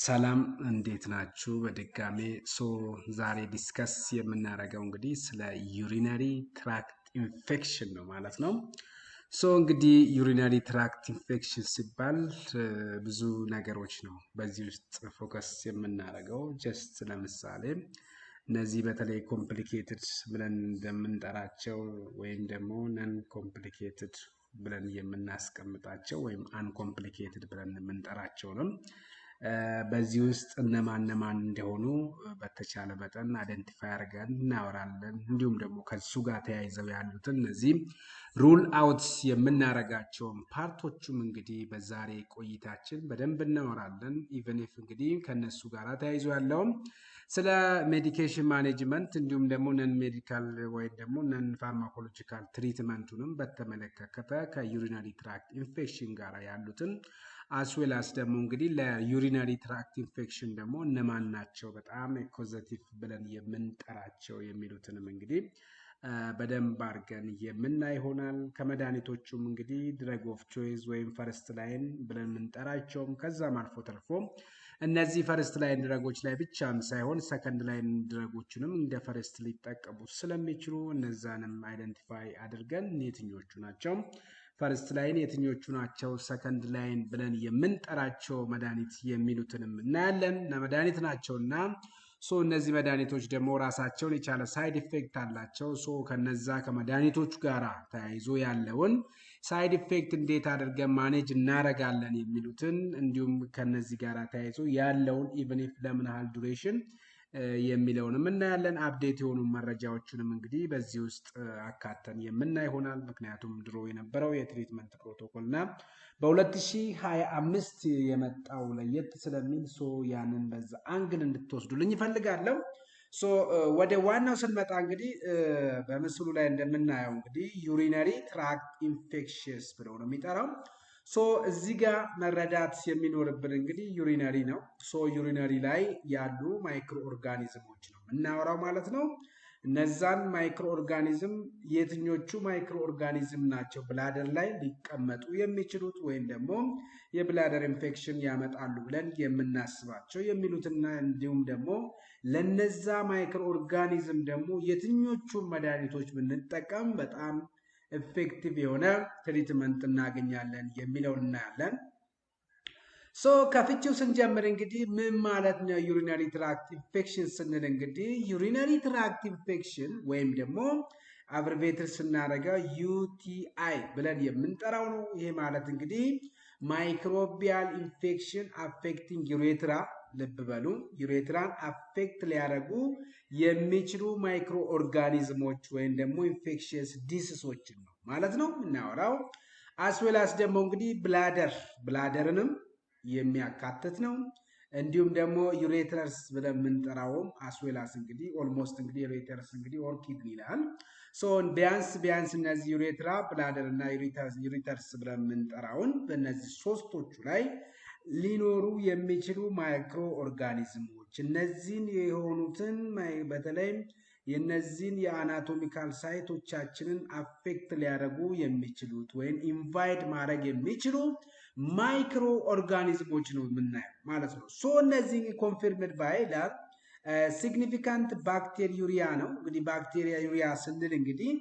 ሰላም እንዴት ናችሁ? በድጋሜ ዛሬ ዲስከስ የምናደርገው እንግዲህ ስለ ዩሪነሪ ትራክት ኢንፌክሽን ነው ማለት ነው። እንግዲህ ዩሪነሪ ትራክት ኢንፌክሽን ሲባል ብዙ ነገሮች ነው በዚህ ውስጥ ፎከስ የምናደርገው። ጀስት ለምሳሌ እነዚህ በተለይ ኮምፕሊኬትድ ብለን እንደምንጠራቸው ወይም ደግሞ ነን ኮምፕሊኬትድ ብለን የምናስቀምጣቸው ወይም አንኮምፕሊኬትድ ብለን የምንጠራቸው ነው። በዚህ ውስጥ እነማን እንደሆኑ በተቻለ መጠን አይደንቲፋይ አድርገን እናወራለን። እንዲሁም ደግሞ ከሱ ጋር ተያይዘው ያሉትን እነዚህ ሩል አውት የምናደርጋቸውን ፓርቶቹም እንግዲህ በዛሬ ቆይታችን በደንብ እናወራለን። ኢቨን ኢፍ እንግዲህ ከነሱ ጋር ተያይዞ ያለውም ስለ ሜዲኬሽን ማኔጅመንት እንዲሁም ደግሞ ነን ሜዲካል ወይም ደግሞ ነን ፋርማኮሎጂካል ትሪትመንቱንም በተመለከተ ከዩሪነሪ ትራክት ኢንፌክሽን ጋር ያሉትን አስዌላስ ደግሞ እንግዲህ ለዩሪነሪ ትራክት ኢንፌክሽን ደግሞ እነማን ናቸው በጣም ኮዘቲቭ ብለን የምንጠራቸው የሚሉትንም እንግዲህ በደንብ አድርገን የምናይ ይሆናል። ከመድኃኒቶቹም እንግዲህ ድረግ ኦፍ ቾይስ ወይም ፈርስት ላይን ብለን የምንጠራቸውም ከዛም አልፎ ተርፎ እነዚህ ፈርስት ላይን ድረጎች ላይ ብቻም ሳይሆን ሰከንድ ላይን ድረጎችንም እንደ ፈርስት ሊጠቀሙ ስለሚችሉ እነዛንም አይደንቲፋይ አድርገን የትኞቹ ናቸው ፈርስት ላይን የትኞቹ ናቸው ሰከንድ ላይን ብለን የምንጠራቸው መድኃኒት የሚሉትንም እናያለን። ለመድኃኒት ናቸውና እነዚህ መድኃኒቶች ደግሞ ራሳቸውን የቻለ ሳይድ ኢፌክት አላቸው። ከነዛ ከመድኃኒቶቹ ጋር ተያይዞ ያለውን ሳይድ ኢፌክት እንዴት አድርገን ማኔጅ እናደርጋለን የሚሉትን እንዲሁም ከነዚህ ጋር ተያይዞ ያለውን ኢቨን ኢፍ ለምን ያህል ዱሬሽን የሚለውንም እናያለን። አፕዴት የሆኑ መረጃዎችንም እንግዲህ በዚህ ውስጥ አካተን የምናይ ይሆናል። ምክንያቱም ድሮ የነበረው የትሪትመንት ፕሮቶኮል እና በ2025 የመጣው ለየት ስለሚል ያንን በዛ አንግል እንድትወስዱልኝ ይፈልጋለሁ። ወደ ዋናው ስንመጣ እንግዲህ በምስሉ ላይ እንደምናየው እንግዲህ ዩሪነሪ ትራክት ኢንፌክሽንስ ብለው ነው የሚጠራው። እዚህ ጋር መረዳት የሚኖርብን እንግዲህ ዩሪነሪ ነው። ዩሪነሪ ላይ ያሉ ማይክሮ ኦርጋኒዝሞች ነው የምናወራው ማለት ነው። እነዛን ማይክሮ ኦርጋኒዝም የትኞቹ ማይክሮ ኦርጋኒዝም ናቸው ብላደር ላይ ሊቀመጡ የሚችሉት ወይም ደግሞ የብላደር ኢንፌክሽን ያመጣሉ ብለን የምናስባቸው የሚሉትና እንዲሁም ደግሞ ለነዛ ማይክሮ ኦርጋኒዝም ደግሞ የትኞቹ መድኃኒቶች ብንጠቀም በጣም ኢፌክቲቭ የሆነ ትሪትመንት እናገኛለን የሚለውን እናያለን። ከፍቺው ስንጀምር እንግዲህ ምን ማለት ነው ዩሪነሪ ትራክት ኢንፌክሽን ስንል እንግዲህ ዩሪነሪ ትራክት ኢንፌክሽን ወይም ደግሞ አብሪቬትር ስናደርገው ዩቲአይ ብለን የምንጠራው ነው። ይሄ ማለት እንግዲህ ማይክሮቢያል ኢንፌክሽን አፌክቲንግ ዩሬትራ፣ ልብ በሉ ዩሬትራን አፌክት ሊያደርጉ የሚችሉ ማይክሮ ኦርጋኒዝሞች ወይም ደግሞ ኢንፌክሽየስ ዲሲሶችን ነው ማለት ነው እናወራው። አስዌላስ ደግሞ እንግዲህ ብላደርንም የሚያካትት ነው። እንዲሁም ደግሞ ዩሬተርስ ብለን የምንጠራውም አስዌላስ እንግዲህ ኦልሞስት እንግዲህ ዩሬተርስ እንግዲህ ኦርኪድ ይላል። ቢያንስ እነዚህ ዩሬትራ፣ ብላደር እና ዩሬተርስ ብለን የምንጠራውን በእነዚህ ሶስቶቹ ላይ ሊኖሩ የሚችሉ ማይክሮ ኦርጋኒዝሞች እነዚህን የሆኑትን በተለይ የነዚህን የአናቶሚካል ሳይቶቻችንን አፌክት ሊያደርጉ የሚችሉት ወይም ኢንቫይድ ማድረግ የሚችሉ ማይክሮ ኦርጋኒዝሞች ነው የምናየው ማለት ነው። እነዚህ ኮንፊርምድ ባይ ሲግኒፊካንት ባክቴሪዩሪያ ነው። እንግዲህ ባክቴሪያ ዩሪያ ስንል እንግዲህ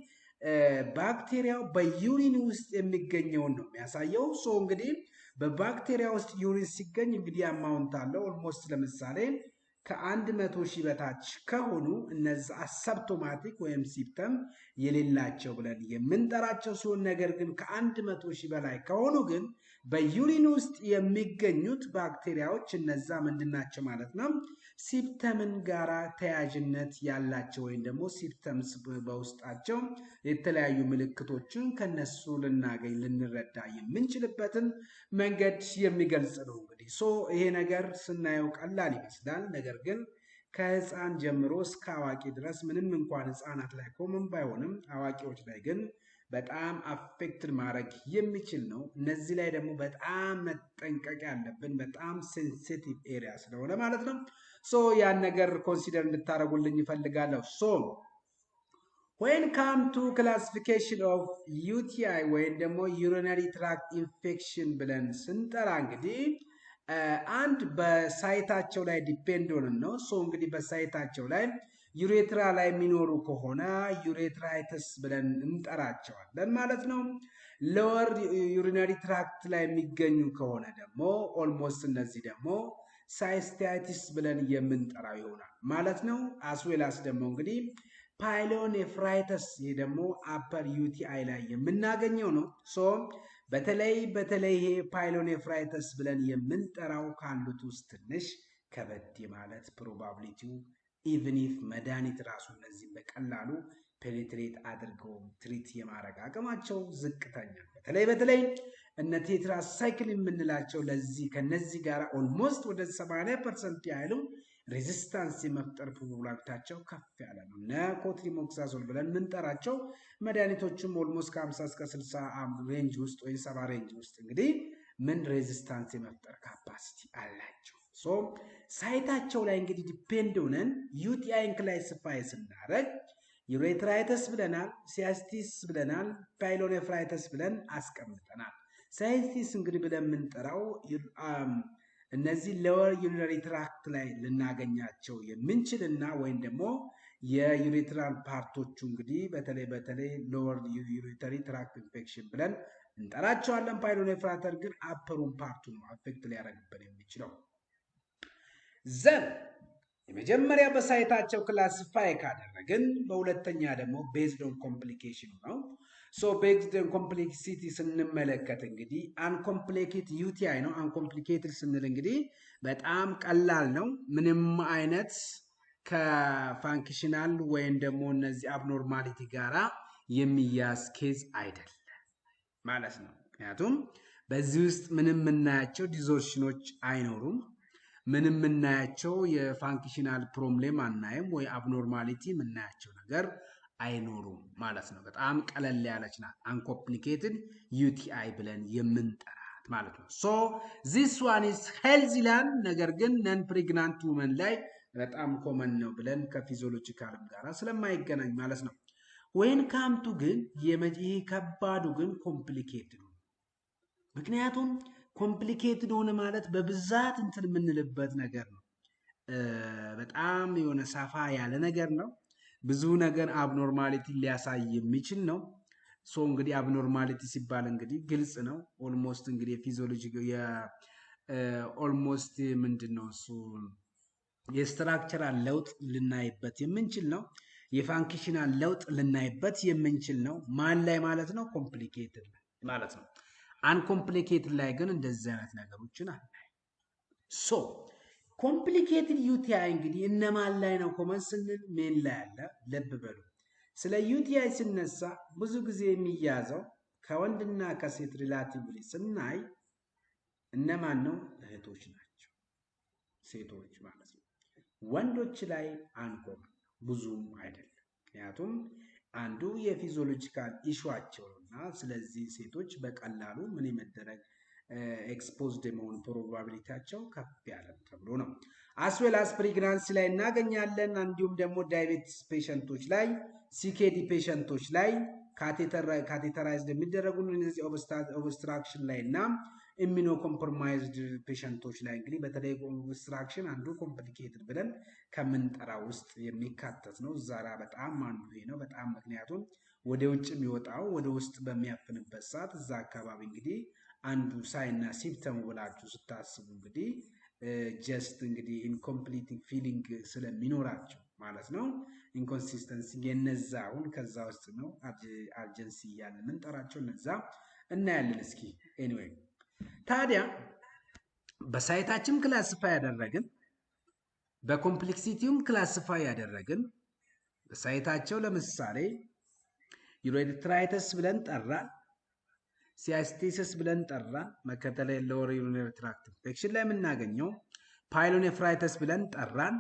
ባክቴሪያው በዩሪን ውስጥ የሚገኘውን ነው የሚያሳየው። እንግዲህ በባክቴሪያ ውስጥ ዩሪን ሲገኝ እንግዲህ አማውንት አለው። ኦልሞስት ለምሳሌ ከ100,000 በታች ከሆኑ እነዚህ አሰፕቶማቲክ ወይም ሲምፕተም የሌላቸው ብለን የምንጠራቸው ሲሆን ነገር ግን ከ100,000 በላይ ከሆኑ ግን በዩሪን ውስጥ የሚገኙት ባክቴሪያዎች እነዛ ምንድናቸው ማለት ነው? ሲምፕተምን ጋራ ተያያዥነት ያላቸው ወይም ደግሞ ሲምፕተምስ በውስጣቸው የተለያዩ ምልክቶችን ከነሱ ልንረዳ የምንችልበትን መንገድ የሚገልጽ ነው። እንግዲህ ይሄ ነገር ስናየው ቀላል ይመስላል። ነገር ግን ከህፃን ጀምሮ እስከ አዋቂ ድረስ ምንም እንኳን ህፃናት ላይ ኮመን ባይሆንም አዋቂዎች ላይ ግን በጣም አፌክትድ ማድረግ የሚችል ነው። እነዚህ ላይ ደግሞ በጣም መጠንቀቅ ያለብን በጣም ሴንሲቲቭ ኤሪያ ስለሆነ ማለት ነው። ያን ነገር ኮንሲደር እንድታደርጉልኝ ይፈልጋለሁ። when come to classification of UTI ወይም ደግሞ urinary tract infection ብለን ስንጠራ እንግዲህ አንድ በሳይታቸው ላይ ዲፔንድ ሆነን ነው። ሶ እንግዲህ በሳይታቸው ላይ ዩሬትራ ላይ የሚኖሩ ከሆነ ዩሬትራይተስ ብለን እንጠራቸዋለን ማለት ነው። ሎወር ዩሪናሪ ትራክት ላይ የሚገኙ ከሆነ ደግሞ ኦልሞስት እነዚህ ደግሞ ሳይስቲያቲስ ብለን የምንጠራው ይሆናል ማለት ነው። አስዌላስ ደግሞ እንግዲህ ፓይሎኔፍራይተስ ይሄ ደግሞ አፐር ዩቲአይ ላይ የምናገኘው ነው። ሶ በተለይ ይሄ ፓይሎኔፍራይተስ ብለን የምንጠራው ካሉት ውስጥ ትንሽ ከበድ ማለት ፕሮባቢሊቲው ኢቭን ኢፍ መድኃኒት ራሱ እነዚህ በቀላሉ ፔኔትሬት አድርገው ትሪት የማድረግ አቅማቸው ዝቅተኛ። በተለይ እነ ቴትራሳይክል የምንላቸው ለዚህ ከነዚህ ጋር ኦልሞስት ወደ 80% ያህሉ ሬዚስታንስ የመፍጠር ፕሮባቢሊቲያቸው ከፍ ያለ ነው። እነ ኮትሪሞክሳዞል ብለን የምንጠራቸው መድኃኒቶችም ኦልሞስት ከ50 እስከ 60 ሬንጅ ውስጥ ወይ 70 ሬንጅ ውስጥ እንግዲህ ምን ሬዚስታንስ የመፍጠር ካፓሲቲ አላቸው። ሶ ሳይታቸው ላይ እንግዲህ ዲፔንድ ሆነን ዩቲአይን ክላሲፋይ ስናደርግ ዩሬትራይተስ ብለናል፣ ሲያስቲስ ብለናል፣ ፓይሎኔፍራይተስ ብለን አስቀምጠናል። ሳይስቲስ እንግዲህ ብለን የምንጠራው እነዚህ ሎወር ዩሪናሪ ትራክት ላይ ልናገኛቸው የምንችልና ወይም ደግሞ የዩሬትራል ፓርቶቹ እንግዲህ በተለይ ሎወር ዩሪናሪ ትራክት ኢንፌክሽን ብለን እንጠራቸዋለን። ፓይሎኔፍራይተስ ግን አፐሩን ፓርቱን አፌክት ሊያደርግብን የሚችለው ዘን የመጀመሪያ በሳይታቸው ክላሲፋይ ካደረግን በሁለተኛ ደግሞ ቤዝድ ኦን ኮምፕሊኬሽኑ ነው። ሶ ቤዝድ ኦን ኮምፕሌክሲቲ ስንመለከት እንግዲህ አንኮምፕሊኬትድ ዩቲአይ ነው። አንኮምፕሊኬትድ ስንል እንግዲህ በጣም ቀላል ነው። ምንም አይነት ከፋንክሽናል ወይም ደግሞ እነዚህ አብኖርማሊቲ ጋራ የሚያዝ ኬዝ አይደለም ማለት ነው። ምክንያቱም በዚህ ውስጥ ምንም የምናያቸው ዲዞርሽኖች አይኖሩም። ምንም የምናያቸው የፋንክሽናል ፕሮብሌም አናይም ወይ አብኖርማሊቲ የምናያቸው ነገር አይኖሩም ማለት ነው። በጣም ቀለል ያለች ናት አንኮምፕሊኬትድ ዩቲአይ ብለን የምንጠራት ማለት ነው። ሶ ዚስ ዋን ኢዝ ሄልዚ ላንድ ነገር ግን ነን ፕሬግናንት ውመን ላይ በጣም ኮመን ነው ብለን ከፊዚዮሎጂካልም ጋር ስለማይገናኝ ማለት ነው። ወይን ካምቱ ግን ይሄ ከባዱ ግን ኮምፕሊኬትድ ነው። ምክንያቱም ኮምፕሊኬትድ ሆነ ማለት በብዛት እንትን የምንልበት ነገር ነው። በጣም የሆነ ሰፋ ያለ ነገር ነው። ብዙ ነገር አብኖርማሊቲ ሊያሳይ የሚችል ነው። ሶ እንግዲህ አብኖርማሊቲ ሲባል እንግዲህ ግልጽ ነው። ኦልሞስት እንግዲህ የፊዚዮሎጂ ኦልሞስት ምንድነው እሱ የስትራክቸራል ለውጥ ልናይበት የምንችል ነው። የፋንክሽናል ለውጥ ልናይበት የምንችል ነው። ማን ላይ ማለት ነው? ኮምፕሊኬትድ ማለት ነው። አንኮምፕሊኬትድ ላይ ግን እንደዚህ አይነት ነገሮችን አናይ። ሶ ኮምፕሊኬትድ ዩቲአይ እንግዲህ እነማን ላይ ነው ኮመን ስንል ሜን ላይ አለ። ልብ በሉ። ስለ ዩቲአይ ሲነሳ ብዙ ጊዜ የሚያዘው ከወንድና ከሴት ሪላቲቭሊ ስናይ እነማን ነው? እህቶች ናቸው፣ ሴቶች ማለት ነው። ወንዶች ላይ አንኮመን ብዙም አይደለም። ምክንያቱም አንዱ የፊዚዮሎጂካል ኢሹአቸው ነውና፣ ስለዚህ ሴቶች በቀላሉ ምን የመደረግ ኤክስፖዝድ የመሆን ፕሮባቢሊቲያቸው ከፍ ያለ ተብሎ ነው። አስዌላስ ፕሬግናንሲ ላይ እናገኛለን። እንዲሁም ደግሞ ዳያቤቲስ ፔሸንቶች ላይ፣ ሲኬዲ ፔሸንቶች ላይ፣ ካቴተራይዝድ የሚደረጉ እነዚህ ኦብስትራክሽን ላይ እና ኢሚኖ ኮምፕሮማይዝድ ፔሸንቶች ላይ እንግዲህ በተለይ ኦብስትራክሽን አንዱ ኮምፕሊኬትድ ብለን ከምንጠራ ውስጥ የሚካተት ነው። ዛራ በጣም አንዱ ይሄ ነው። በጣም ምክንያቱም ወደ ውጭ የሚወጣው ወደ ውስጥ በሚያፍንበት ሰዓት እዛ አካባቢ እንግዲህ አንዱ ሳይና ሲምፕተም ብላችሁ ስታስቡ እንግዲህ ጀስት እንግዲህ ኢንኮምፕሊት ፊሊንግ ስለሚኖራቸው ማለት ነው። ኢንኮንሲስተንሲ የነዛውን ከዛ ውስጥ ነው አርጀንሲ እያለ ምንጠራቸው እነዛ እናያለን። እስኪ ኤኒዌይ ታዲያ በሳይታችን ክላሲፋይ ያደረግን፣ በኮምፕሌክሲቲውም ክላሲፋይ ያደረግን በሳይታቸው ለምሳሌ ዩሬትራይተስ ብለን ጠራን፣ ሲያስቲሲስ ብለን ጠራን፣ መከተለ ሎወር ዩሪናሪ ትራክት ኢንፌክሽን ላይ የምናገኘው ፓይሎኔፍራይተስ ብለን ጠራን።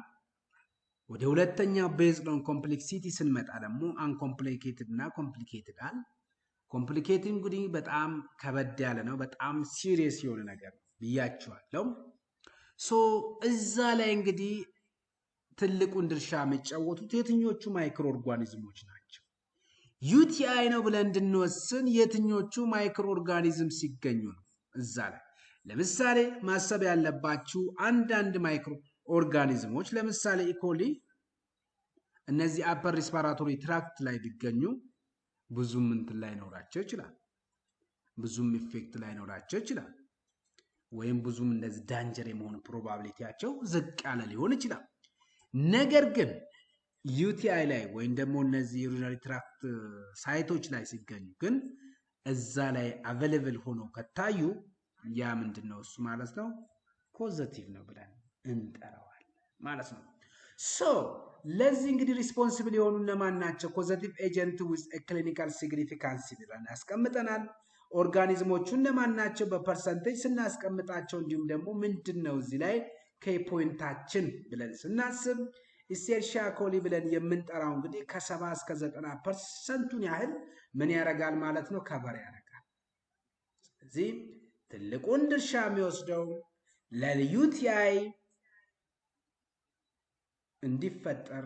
ወደ ሁለተኛው ቤዝድ ኦን ኮምፕሌክሲቲ ስንመጣ ደግሞ አንኮምፕሊኬትድ እና ኮምፕሊኬትድ አለ። ኮምፕሊኬትድ እንግዲህ በጣም ከበድ ያለ ነው። በጣም ሲሪየስ የሆነ ነገር ነው ብያቸዋለሁ። ሶ እዛ ላይ እንግዲህ ትልቁን ድርሻ የሚጫወቱት የትኞቹ ማይክሮ ኦርጋኒዝሞች ናቸው? ዩቲአይ ነው ብለን እንድንወስን የትኞቹ ማይክሮ ኦርጋኒዝም ሲገኙ ነው? እዛ ላይ ለምሳሌ ማሰብ ያለባችሁ አንዳንድ ማይክሮ ኦርጋኒዝሞች ለምሳሌ ኢኮሊ እነዚህ አፐር ሪስፓራቶሪ ትራክት ላይ ቢገኙ ብዙም እንትን ላይኖራቸው ይችላል። ብዙም ኢፌክት ላይኖራቸው ይችላል። ወይም ብዙም እንደዚህ ዳንጀር የመሆን ፕሮባቢሊቲያቸው ዝቅ ያለ ሊሆን ይችላል። ነገር ግን ዩቲአይ ላይ ወይም ደግሞ እነዚህ ዩሪናሪ ትራክት ሳይቶች ላይ ሲገኙ ግን እዛ ላይ አቬሌብል ሆኖ ከታዩ ያ ምንድነው እሱ ማለት ነው ፖዚቲቭ ነው ብለን እንጠራዋለን ማለት ነው። ሶ ለዚህ እንግዲህ ሪስፖንሲብል የሆኑ እነማን ናቸው? ፖዚቲቭ ኤጀንት ዊዝ ክሊኒካል ሲግኒፊካንስ ብለን ያስቀምጠናል። ኦርጋኒዝሞቹ እነማን ናቸው በፐርሰንቴጅ ስናስቀምጣቸው፣ እንዲሁም ደግሞ ምንድነው እዚህ ላይ ከፖይንታችን ብለን ስናስብ ኢሴርሺያ ኮሊ ብለን የምንጠራው እንግዲህ ከ70 እስከ 90% ያህል ምን ያደርጋል ማለት ነው ከበር ያደርጋል። ስለዚህ ትልቁን ድርሻ የሚወስደው ለዩቲአይ እንዲፈጠር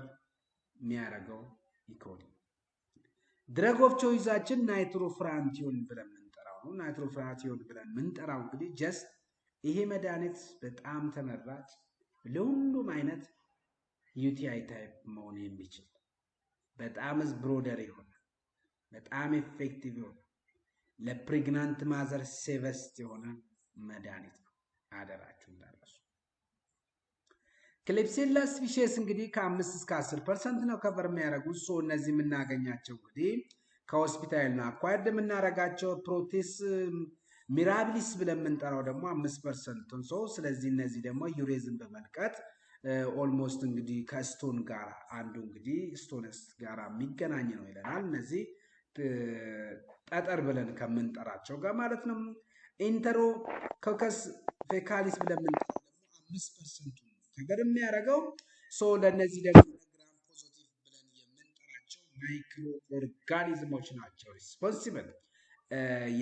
የሚያደርገው ኢኮሊ። ድረግ ኦፍ ቾይዛችን ናይትሮፍራንቲዮን ብለን የምንጠራው ነው። ናይትሮፍራንቲዮን ብለን የምንጠራው እንግዲህ ጀስት ይሄ መድኃኒት በጣም ተመራጭ ለሁሉም አይነት ዩቲአይ ታይፕ መሆን የሚችል በጣም ብሮደር የሆነ በጣም ኤፌክቲቭ የሆነ ለፕሬግናንት ማዘር ሴቨስት የሆነ መድኃኒት ነው። አደራችሁ እንዳረሱ። ክሌፕሴላ ስፒሺስ እንግዲህ ከ5 እስከ 10% ነው ከቨር የሚያደርጉት። ሶ እነዚህ የምናገኛቸው እንግዲህ ከሆስፒታል ነው አኳየርድ የምናደርጋቸው። ፕሮቴስ ሚራቢሊስ ብለን የምንጠራው ደግሞ 5% ነው። ስለዚህ እነዚህ ደግሞ ዩሬዝን በመልቀጥ ኦልሞስት እንግዲህ ከስቶን ጋር አንዱ እንግዲህ ስቶንስ ጋር የሚገናኝ ነው ይለናል። እነዚህ ጠጠር ብለን ከምንጠራቸው ጋር ማለት ነው። ኢንተሮኮከስ ፌካሊስ ብለን የምንጠራው ደግሞ 5% ነው ከበር የሚያደርገው። ሶ ለእነዚህ ደግሞ ግራም ፖዚቲቭ ብለን የምንጠራቸው ማይክሮ ኦርጋኒዝሞች ናቸው ሪስፖንሲብል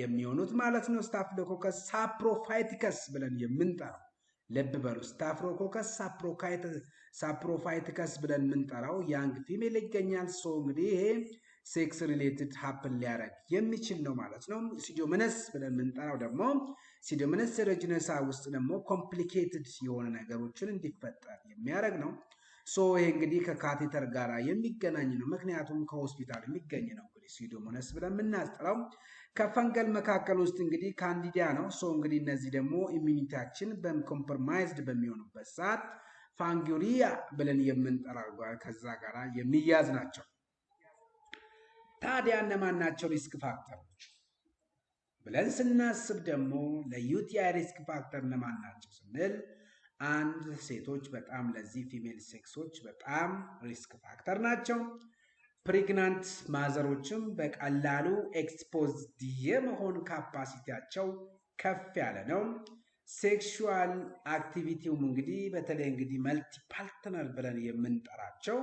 የሚሆኑት ማለት ነው። ስታፊሎኮከስ ሳፕሮፋይቲከስ ብለን የምንጠራው ልብ በሉ፣ ስታፊሎኮከስ ሳፕሮፋይቲከስ ብለን የምንጠራው ያንግ ፊሜል ይገኛል። ሶ እንግዲህ ይሄ ሴክስ ሪሌትድ ሀፕን ሊያደርግ የሚችል ነው ማለት ነው። ሲዶመነስ ብለን የምንጠራው ደግሞ ሲዶመነስ ሴሮጂነሳ ውስጥ ደግሞ ኮምፕሊኬትድ የሆነ ነገሮችን እንዲፈጠር የሚያደርግ ነው። ሶ ይሄ እንግዲህ ከካቴተር ጋር የሚገናኝ ነው፣ ምክንያቱም ከሆስፒታል የሚገኝ ነው። እንግዲህ ሲዶመነስ ብለን የምናስጠራው ከፈንገል መካከል ውስጥ እንግዲህ ካንዲዲያ ነው። ሶ እንግዲህ እነዚህ ደግሞ ኢሚኒቲያችን በኮምፕሮማይዝድ በሚሆኑበት ሰዓት ፋንጉሪያ ብለን የምንጠራው ከዛ ጋር የሚያዝ ናቸው። ታዲያ እነማን ናቸው ሪስክ ፋክተሮች ብለን ስናስብ ደግሞ ለዩቲአይ ሪስክ ፋክተር እነማን ናቸው ስንል አንድ ሴቶች በጣም ለዚህ ፊሜል ሴክሶች በጣም ሪስክ ፋክተር ናቸው። ፕሬግናንት ማዘሮችም በቀላሉ ኤክስፖዝድ የመሆን ካፓሲቲያቸው ከፍ ያለ ነው። ሴክሹዋል አክቲቪቲውም እንግዲህ በተለይ እንግዲህ መልቲ ፓርትነር ብለን የምንጠራቸው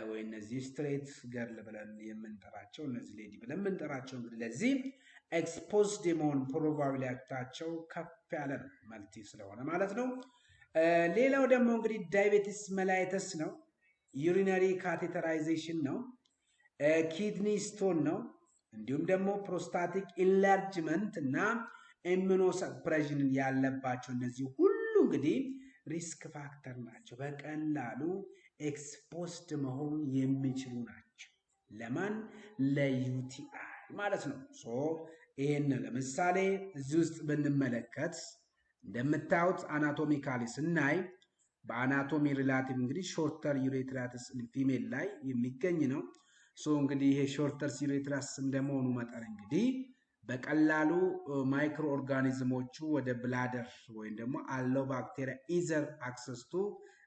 ወይ እነዚህ ስትሬት ገርል ብለን የምንጠራቸው እነዚህ ሌዲ ብለን የምንጠራቸው እንግዲህ ለዚህ ኤክስፖዝድ የመሆን ፕሮባቢሊቲያቸው ከፍ ያለ ነው፣ መልቲ ስለሆነ ማለት ነው። ሌላው ደግሞ እንግዲህ ዳያቤቲስ መላይተስ ነው፣ ዩሪናሪ ካቴተራይዜሽን ነው፣ ኪድኒ ስቶን ነው፣ እንዲሁም ደግሞ ፕሮስታቲክ ኢንላርጅመንት እና ኢሚኖሰፕሬሽን ያለባቸው እነዚህ ሁሉ እንግዲህ ሪስክ ፋክተር ናቸው። በቀላሉ ኤክስፖዝድ መሆን የሚችሉ ናቸው። ለማን? ለዩቲአይ ማለት ነው። ሶ ይሄን ለምሳሌ እዚህ ውስጥ ብንመለከት እንደምታዩት አናቶሚካሊ ስናይ በአናቶሚ ሪላቲቭ እንግዲህ ሾርተር ዩሬትራስ ፊሜል ላይ የሚገኝ ነው። ሶ እንግዲህ ይሄ ሾርተር ዩሬትራስ እንደመሆኑ መጠን እንግዲህ በቀላሉ ማይክሮ ኦርጋኒዝሞቹ ወደ ብላደር ወይም ደግሞ አለው ባክቴሪያ ኢዘር አክሰስቱ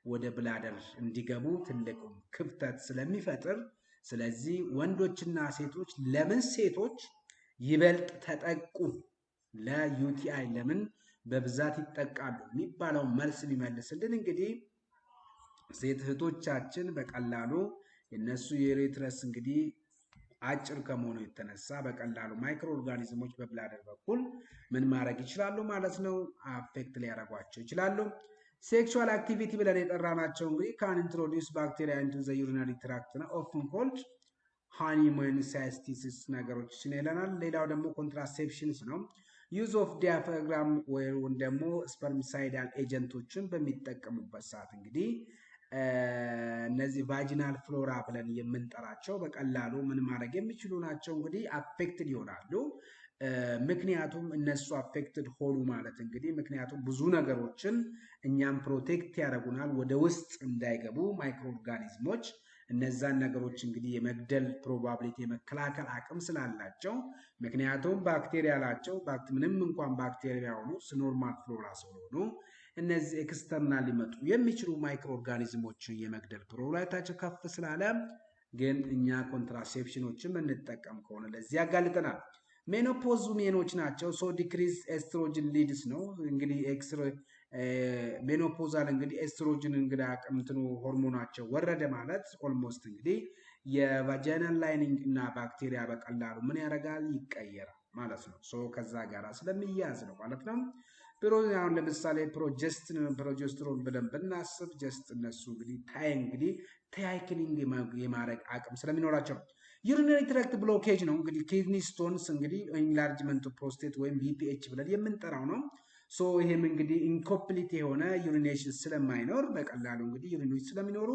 ወደ ብላደር እንዲገቡ ትልቁ ክፍተት ስለሚፈጥር፣ ስለዚህ ወንዶችና ሴቶች ለምን ሴቶች ይበልጥ ተጠቁ ለዩቲአይ ለምን በብዛት ይጠቃሉ የሚባለው መልስ ሊመልስልን እንግዲህ ሴት እህቶቻችን በቀላሉ የነሱ የዩሬትረስ እንግዲህ አጭር ከመሆኑ የተነሳ በቀላሉ ማይክሮ ኦርጋኒዝሞች በብላደር በኩል ምን ማድረግ ይችላሉ ማለት ነው፣ አፌክት ሊያደርጓቸው ይችላሉ። ሴክሹዋል አክቲቪቲ ብለን የጠራናቸው እንግዲህ ካን ኢንትሮዲውስ ባክቴሪያ ኢንቱ ዘ ዩሪናሪ ትራክት ነው፣ ኦፍን ኮልድ ሃኒሞኒሳይስቲስ ነገሮች ይለናል። ሌላው ደግሞ ኮንትራሴፕሽንስ ነው። ዩዝ ኦፍ ዲያፍራግም ወይም ደግሞ ስፐርሚሳይዳል ኤጀንቶችን በሚጠቀሙበት ሰዓት እንግዲህ እነዚህ ቫጂናል ፍሎራ ብለን የምንጠራቸው በቀላሉ ምን ማድረግ የሚችሉ ናቸው እንግዲህ አፌክትድ ይሆናሉ። ምክንያቱም እነሱ አፌክትድ ሆኑ ማለት እንግዲህ ምክንያቱም ብዙ ነገሮችን እኛም ፕሮቴክት ያደርጉናል ወደ ውስጥ እንዳይገቡ ማይክሮ ኦርጋኒዝሞች እነዛን ነገሮች እንግዲህ የመግደል ፕሮባቢሊቲ የመከላከል አቅም ስላላቸው ምክንያቱም ባክቴሪያ ላቸው ምንም እንኳን ባክቴሪያ ሆኑ ኖርማል ፍሎራ ስለሆኑ እነዚህ ኤክስተርናል ሊመጡ የሚችሉ ማይክሮ ኦርጋኒዝሞችን የመግደል ፕሮባቢሊቲያቸው ከፍ ስላለ ግን እኛ ኮንትራሴፕሽኖችን እንጠቀም ከሆነ ለዚህ ያጋልጠናል። ሜኖፖዝ ሜኖች ናቸው። ሶ ዲክሪዝ ኤስትሮጅን ሊድስ ነው እንግዲህ ሜኖፖዛል እንግዲህ ኤስትሮጅን እንግዲህ አቅምትኑ ሆርሞናቸው ወረደ ማለት ኦልሞስት እንግዲህ የቫጂናል ላይኒንግ እና ባክቴሪያ በቀላሉ ምን ያደርጋል ይቀየራል ማለት ነው። ሶ ከዛ ጋር ስለሚያዝ ነው ማለት ነው። አሁን ለምሳሌ ፕሮጀስትሮን ብለን ብናስብ ጀስት እነሱ እንግዲህ ታይክሊንግ የማድረግ አቅም ስለሚኖራቸው ዩሪነሪ ትራክት ብሎኬጅ ነው እንግዲህ ኪድኒ ስቶንስ እንግዲህ ኢንላርጅመንት ፕሮስቴት ወይም ቢፒኤች ብለን የምንጠራው ነው። ሶ ይሄም እንግዲህ ኢንኮምፕሊት የሆነ ዩሪኔሽን ስለማይኖር በቀላሉ እንግዲህ ዩሪኖች ስለሚኖሩ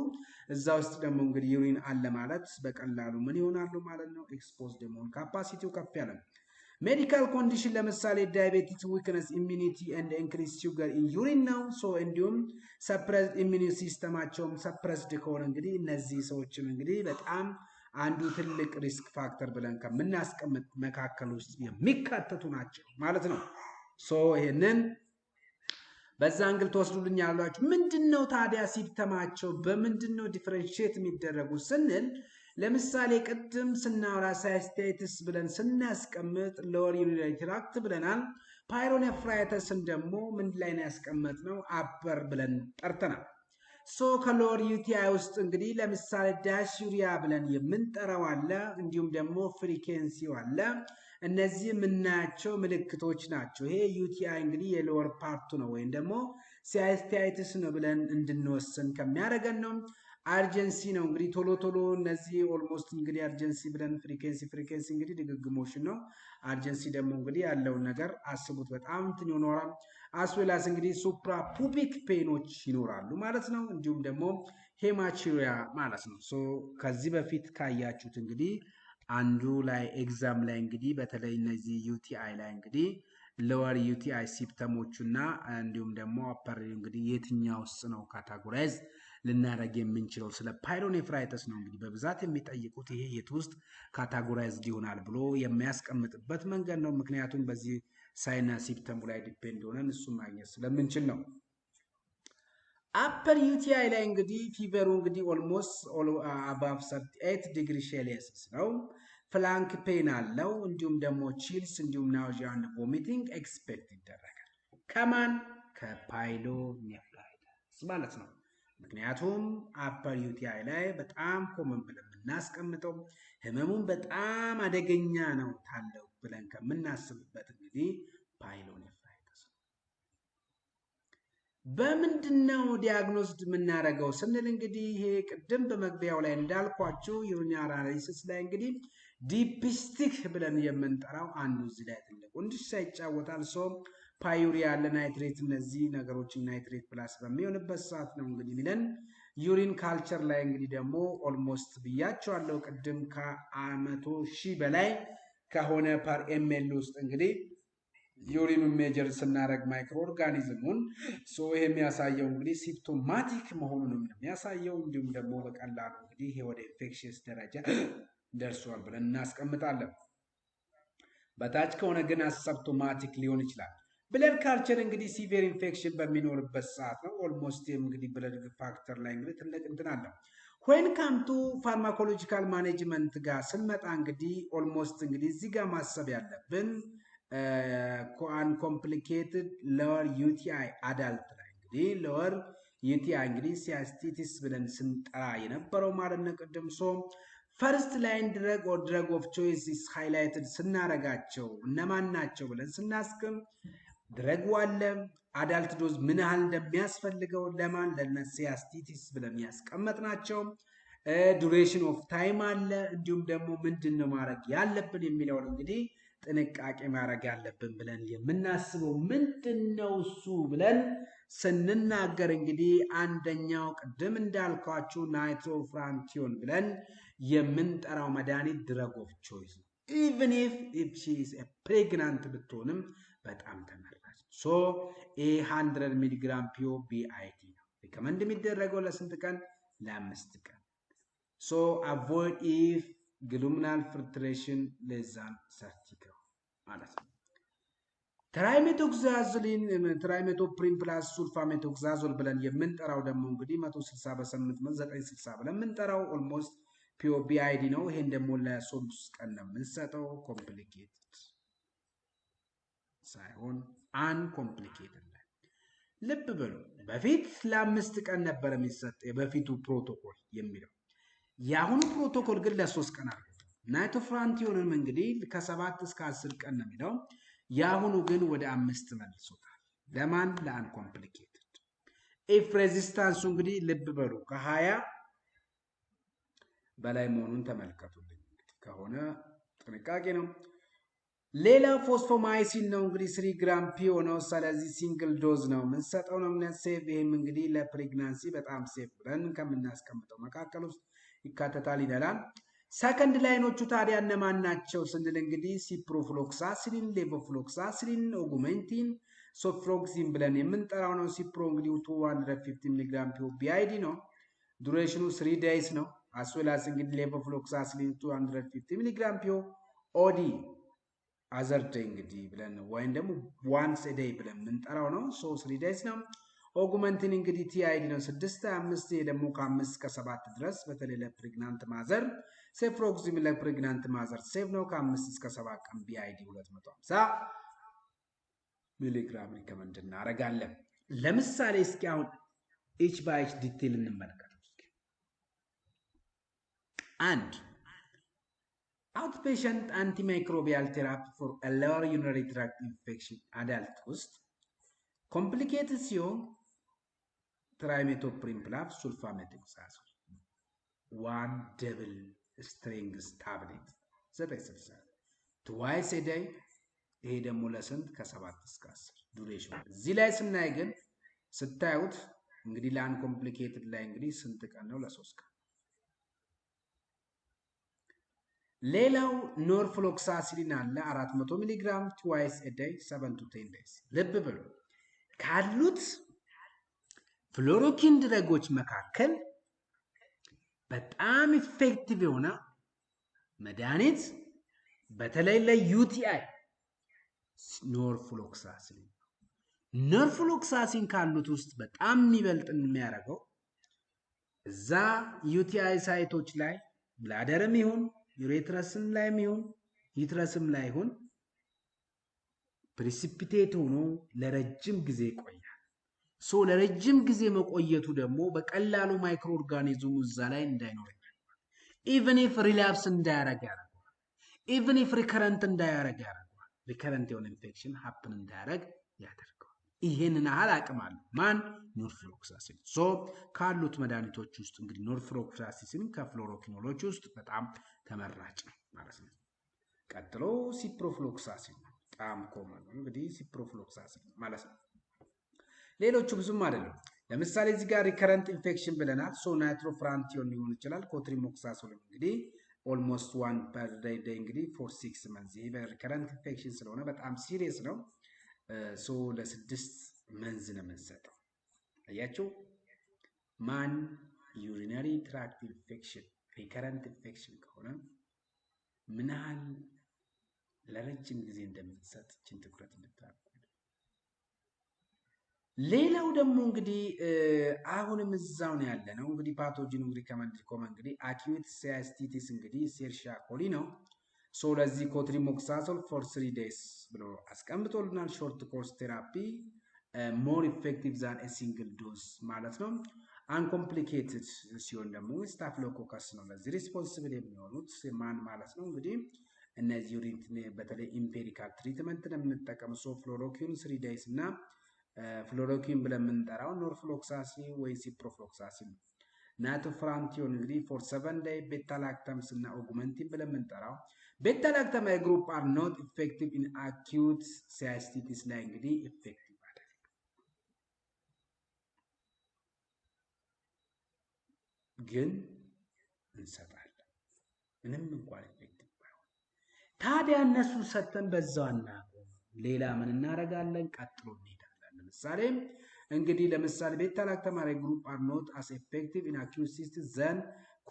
እዛ ውስጥ ደግሞ እንግዲህ ዩሪን አለ ማለት በቀላሉ ምን ይሆናሉ ማለት ነው ኤክስፖዝድ የመሆን ካፓሲቲው ከፍ ያለ ነው። ሜዲካል ኮንዲሽን ለምሳሌ ዳያቤቲስ ዊክነስ ኢሚኒቲ ኤንድ ኢንክሪዝ ሹገር ኢን ዩሪን ነው። ሶ እንዲሁም ሰፕረስድ ኢሚኒ ሲስተማቸውም ሰፕረስድ ከሆነ እንግዲህ እነዚህ ሰዎችም እንግዲህ በጣም አንዱ ትልቅ ሪስክ ፋክተር ብለን ከምናስቀምጥ መካከል ውስጥ የሚካተቱ ናቸው ማለት ነው። ሶ ይሄንን በዛ አንግል ተወስዱልኝ ያሏችሁ ምንድነው ታዲያ ሲምፕተማቸው በምንድነው ዲፈረንሺየት የሚደረጉ ስንል ለምሳሌ ቅድም ስናወራ ሳይስታይቲስ ብለን ስናስቀምጥ ሎወር ዩሪናሪ ትራክት ብለናል። ፓይሎኔፍራይተስን ደግሞ ምን ላይ ነው ያስቀመጥነው አፐር ብለን ጠርተናል። ሶ ከሎወር ዩቲአይ ውስጥ እንግዲህ ለምሳሌ ዳሽዩሪያ ብለን የምንጠራው አለ፣ እንዲሁም ደግሞ ፍሪኬንሲው አለ። እነዚህ የምናያቸው ምልክቶች ናቸው። ይሄ ዩቲአይ እንግዲህ የሎወር ፓርቱ ነው ወይም ደግሞ ሳይስታይቲስ ነው ብለን እንድንወስን ከሚያደርገን ነው። አርጀንሲ ነው እንግዲህ ቶሎ ቶሎ እነዚህ ኦልሞስት እንግዲህ አርጀንሲ ብለን ፍሪኬንሲ እንግዲህ ድግግሞሽን ነው። አርጀንሲ ደግሞ እንግዲህ ያለውን ነገር አስቡት በጣም እንትን ይኖራል። አስዌላስ እንግዲህ ሱፕራ ፑቢክ ፔኖች ይኖራሉ ማለት ነው። እንዲሁም ደግሞ ሄማቹሪያ ማለት ነው። ሶ ከዚህ በፊት ካያችሁት እንግዲህ አንዱ ላይ ኤግዛም ላይ እንግዲህ በተለይ እነዚህ ዩቲአይ ላይ እንግዲህ ሎወር ዩቲአይ ሲምፕተሞቹና እንዲሁም ደግሞ አፐር እንግዲህ የትኛው ውስጥ ነው ካታጎራይዝ ልናደርግ የምንችለው ስለ ፓይሎኔፍራይተስ ነው እንግዲህ በብዛት የሚጠይቁት ይሄ የት ውስጥ ካታጎራይዝድ ይሆናል ብሎ የሚያስቀምጥበት መንገድ ነው። ምክንያቱም በዚህ ሳይና ሲምፕተሙ ላይ ዲፔንድ ሆነን እሱ ማግኘት ስለምንችል ነው። አፐር ዩቲአይ ላይ እንግዲህ ፊቨሩ እንግዲህ ኦልሞስት አባቭ 38 ዲግሪ ሴልሺየስ ነው። ፍላንክ ፔን አለው፣ እንዲሁም ደግሞ ቺልስ እንዲሁም ናውዚያ እና ቮሚቲንግ ኤክስፔክት ይደረጋል። ከማን ከፓይሎኔፍራይተስ ማለት ነው። ምክንያቱም አፐር ዩቲአይ ላይ በጣም ኮመን ብለን የምናስቀምጠው ህመሙን በጣም አደገኛ ነው ታለው ብለን ከምናስብበት እንግዲህ ፓይሎኔፍራይተስ ነው። በምንድነው ዲያግኖስድ የምናደርገው ስንል እንግዲህ ይሄ ቅድም በመግቢያው ላይ እንዳልኳችሁ ዩሪናሪ አናሊሲስ ላይ እንግዲህ ዲፕስቲክ ብለን የምንጠራው አንዱ እዚህ ላይ ትልቁ እንድሳ ይጫወታል። ሶ ፓዩሪያ ያለ ናይትሬት እነዚህ ነገሮችን ናይትሬት ፕላስ በሚሆንበት ሰዓት ነው እንግዲህ ሚለን ዩሪን ካልቸር ላይ እንግዲህ ደግሞ ኦልሞስት ብያቸዋለሁ ቅድም ከ100,000 በላይ ከሆነ ፐር ኤምኤል ውስጥ እንግዲህ ዩሪን ሜጀር ስናደርግ ማይክሮ ኦርጋኒዝሙን ሶ ይሄ የሚያሳየው እንግዲህ ሲምፕቶማቲክ መሆኑን የሚያሳየው እንዲሁም ደግሞ በቀላሉ እንግዲህ ይሄ ወደ ኢንፌክሽስ ደረጃ ደርሷል ብለን እናስቀምጣለን። በታች ከሆነ ግን አሲምፕቶማቲክ ሊሆን ይችላል። ብለድ ካልቸር እንግዲህ ሲቪር ኢንፌክሽን በሚኖርበት ሰዓት ነው። ኦልሞስት እንግዲህ ብለድ ፋክተር ላይ እንግዲህ ትልቅ እንትን አለው። ዌን ካምቱ ፋርማኮሎጂካል ማኔጅመንት ጋር ስንመጣ እንግዲህ ኦልሞስት እንግዲህ እዚህ ጋር ማሰብ ያለብን አንኮምፕሊኬትድ ሎወር ዩቲአይ አዳልት ላይ እንግዲህ ሎወር ዩቲአይ እንግዲህ ሲያስቲቲስ ብለን ስንጠራ የነበረው ማለት ነው ቅድም። ሶ ፈርስት ላይን ድረግ ኦር ድረግ ኦፍ ቾይስ ኢስ ሃይላይትድ ስናረጋቸው እነማን ናቸው ብለን ስናስክም ድረጉ አለ፣ አዳልት ዶዝ ምን ያህል እንደሚያስፈልገው ለማን ለሲያስቲቲስ ብለን ያስቀመጥናቸው፣ ዱሬሽን ኦፍ ታይም አለ፣ እንዲሁም ደግሞ ምንድነው ማድረግ ያለብን የሚለውን እንግዲህ ጥንቃቄ ማድረግ ያለብን ብለን የምናስበው ምንድነው እሱ ብለን ስንናገር እንግዲህ አንደኛው ቅድም እንዳልኳችሁ ናይትሮፍራንቲዮን ብለን የምንጠራው መድኃኒት ድረግ ኦፍ ቾይስ ነው። ኢቭን ኢፍ ሺ ኢዝ ፕሬግናንት ብትሆንም በጣም ተመራጭ። ሶ 100 ሚሊግራም ፒኦ ቢአይዲ ነው ሪከመንድ የሚደረገው ለስንት ቀን? ለ5 ቀን። ሶ አቮይድ ኢፍ ግሉሚናል ፊልትሬሽን less than 30 ማለት ነው። ትራይሜቶክሳዞሊን ትራይሜቶፕሪን ፕላስ ሱልፋሜቶክሳዞል ብለን የምንጠራው ደግሞ እንግዲህ 160 በ8 960 ብለን የምንጠራው ኦልሞስት ፒኦቢአይዲ ነው። ይሄን ደግሞ ለ3 ቀን ነው የምንሰጠው። ኮምፕሊኬትድ ሳይሆን አንኮምፕሊኬትድ ላይ ልብ በሉ። በፊት ለ5 ቀን ነበር የሚሰጥ የበፊቱ ፕሮቶኮል የሚለው። የአሁኑ ፕሮቶኮል ግን ለ3 ቀን አድርጎታል። ናይትሮፍራንቲዮንን እንግዲህ ከ7 እስከ 10 ቀን ነው የሚለው። የአሁኑ ግን ወደ 5 መልሶታል። ለማን? ለአንኮምፕሊኬትድ። ኢፍ ሬዚስታንሱ እንግዲህ ልብ በሉ ከ20 በላይ መሆኑን ተመልከቱልኝ። ከሆነ ጥንቃቄ ነው። ሌላ ፎስፎማይሲን ነው እንግዲህ 3 ግራም ፒኦ ነው። ስለዚህ ሲንግል ዶዝ ነው የምንሰጠው ነው ሴፍ። ይሄም እንግዲህ ለፕሬግናንሲ በጣም ሴፍ ብለን ከምናስቀምጠው መካከል ውስጥ ይካተታል ይላል። ሰከንድ ላይኖቹ ታዲያ እነማን ናቸው ስንል እንግዲህ ሲፕሮፍሎክሳሲሊን፣ ሌቮፍሎክሳሲሊን፣ ኦጉሜንቲን፣ ሶፍሎክሲን ብለን የምንጠራው ነው። ሲፕሮ እንግዲህ 250 ሚሊግራም ፒኦ ቢአይዲ ነው። ዱሬሽኑ 3 ዴይስ ነው። አስዌላስ እንግዲህ ሌቮፍሎክሳሲሊን 250 ሚሊግራም ፒኦ ኦዲ አዘር ዴይ እንግዲህ ብለን ወይም ደግሞ ዋንስ ኤ ዴይ ብለን የምንጠራው ነው። ሶ 3 ዴይስ ነው። ኦጉመንቲን እንግዲህ ቲአይዲ ነው 6-5 ደግሞ ከ5 እስከ 7 ድረስ በተለይ ለፕሬግናንት ማዘር። ሴፍሮክሲም ለፕሬግናንት ማዘር ሴፍ ነው። ከ5 እስከ 7 ቀን ቢአይዲ 250 ሚሊግራም ሪከመንድ እናደርጋለን። ለምሳሌ እስኪ አሁን ኤች ባይ ኤች ዲቴል እንመልከት። አንድ outpatient antimicrobial therapy for a lower urinary tract infection adult ውስጥ complicated ሲሆን ትራይሜቶፕሪን ፕላስ ሱልፋሜቶክሳዞል 1 double strength tablet 960 twice a day። ይሄ ደግሞ ለስንት? ከ7 እስከ 10 ዱሬሽን። እዚህ ላይ ስናይ ግን ስታዩት እንግዲህ ለአንኮምፕሊኬትድ ላይ እንግዲህ ስንት ቀን ነው? ለ3 ቀን። ሌላው ኖርፍሎክሳሲሊን አለ 400 ሚሊግራም twice a day 7 to 10 days። ልብ በሉ ካሉት ፍሎሮኪን ድረጎች መካከል በጣም ኢፌክቲቭ የሆነ መድኃኒት በተለይ ለዩቲአይ ኖርፍሎክሳሲሊን። ኖርፍሎክሳሲን ካሉት ውስጥ በጣም የሚበልጥ የሚያደርገው እዛ ዩቲአይ ሳይቶች ላይ ብላደርም ይሁን ዩሬትረስም ላይ ይሁን ዩትረስም ላይ ይሁን ፕሪሲፒቴት ሆኖ ለረጅም ጊዜ ይቆያል። ሶ ለረጅም ጊዜ መቆየቱ ደግሞ በቀላሉ ማይክሮ ኦርጋኒዝሙ እዛ ላይ እንዳይኖር ኢቭን ኢፍ ሪላፕስ እንዳያረግ ያደርገዋል። ኢቭን ኢፍ ሪከረንት እንዳያረግ ያደርገዋል። ሪከረንት የሆነ ኢንፌክሽን ሀፕን እንዳያረግ ያደርገዋል። ይሄንን ያህል አቅም አለው ማን? ኖርፍሎክሳሲን። ሶ ካሉት መድኃኒቶች ውስጥ እንግዲህ ኖርፍሎክሳሲን ከፍሎሮኪኖሎች ውስጥ በጣም ተመራጭ ነው ማለት ነው። ቀጥሎ ሲፕሮፍሎክሳሲን ነው። በጣም ኮመን ነው እንግዲህ ሲፕሮፍሎክሳሲን ማለት ነው። ሌሎቹ ብዙም አይደለም። ለምሳሌ እዚህ ጋር ሪከረንት ኢንፌክሽን ብለናል። ሶ ናይትሮፍራንቲዮን ሊሆን ይችላል። ኮትሪሞክሳሶል እንግዲህ ኦልሞስት 1 per day እንግዲህ for 6 months። ይሄ በሪከረንት ኢንፌክሽን ስለሆነ በጣም ሲሪየስ ነው። ሶ ለ6 መንዝ ነው የምንሰጠው። አያችሁ ማን ዩሪናሪ ትራክት ኢንፌክሽን ሪከረንት ኢንፌክሽን ከሆነ ምን ያህል ለረጅም ጊዜ እንደምንሰጥ እችን ትኩረት እንድታደርጉ። ሌላው ደግሞ እንግዲህ አሁንም እዛው ነው ያለ ነው እንግዲህ ፓቶጂን ሪከመንድ ኮመን እንግዲህ አኪዩት ሲያስቲቲስ እንግዲህ ሴርሺያ ኮሊ ነው። ሶ ለዚህ ኮትሪሞክሳሶል for 3 days ብሎ አስቀምጦልናል። ሾርት ኮርስ ቴራፒ ሞር ኢፌክቲቭ ዛን ኤ ሲንግል ዶዝ ማለት ነው። አንኮምፕሊኬትድ ሲሆን ደግሞ ስታፍሎኮከስ ነው ለዚህ ሪስፖንሲብል የሚሆኑት ማን ማለት ነው እንግዲህ እነዚህ ዩሪን በተለይ ኢምፔሪካል ትሪትመንት ነው የምንጠቀመው። ሶ ፍሎሮኪን 3 days እና ፍሎሮኪን ብለን የምንጠራው ኖርፍሎክሳሲን ወይ ሲፕሮፍሎክሳሲን ነው። ናይትሮፍራንቲዮን እንግዲህ for 7 days ቤታላክተምስ እና ኦጉመንቲን ብለን የምንጠራው beta lactam group are not effective in acute cystitis ላይ እንግዲህ effective አይደለም ግን እንሰጣለን ምንም እንኳን effective ባይሆን ታዲያ እነሱ ሰተን በዛውና ሌላ ምን እናረጋለን ቀጥሎ እንሄዳለን ለምሳሌ እንግዲህ ለምሳሌ ቤታ ላክተማሪ ግሩፕ are not as effective in acute cystitis than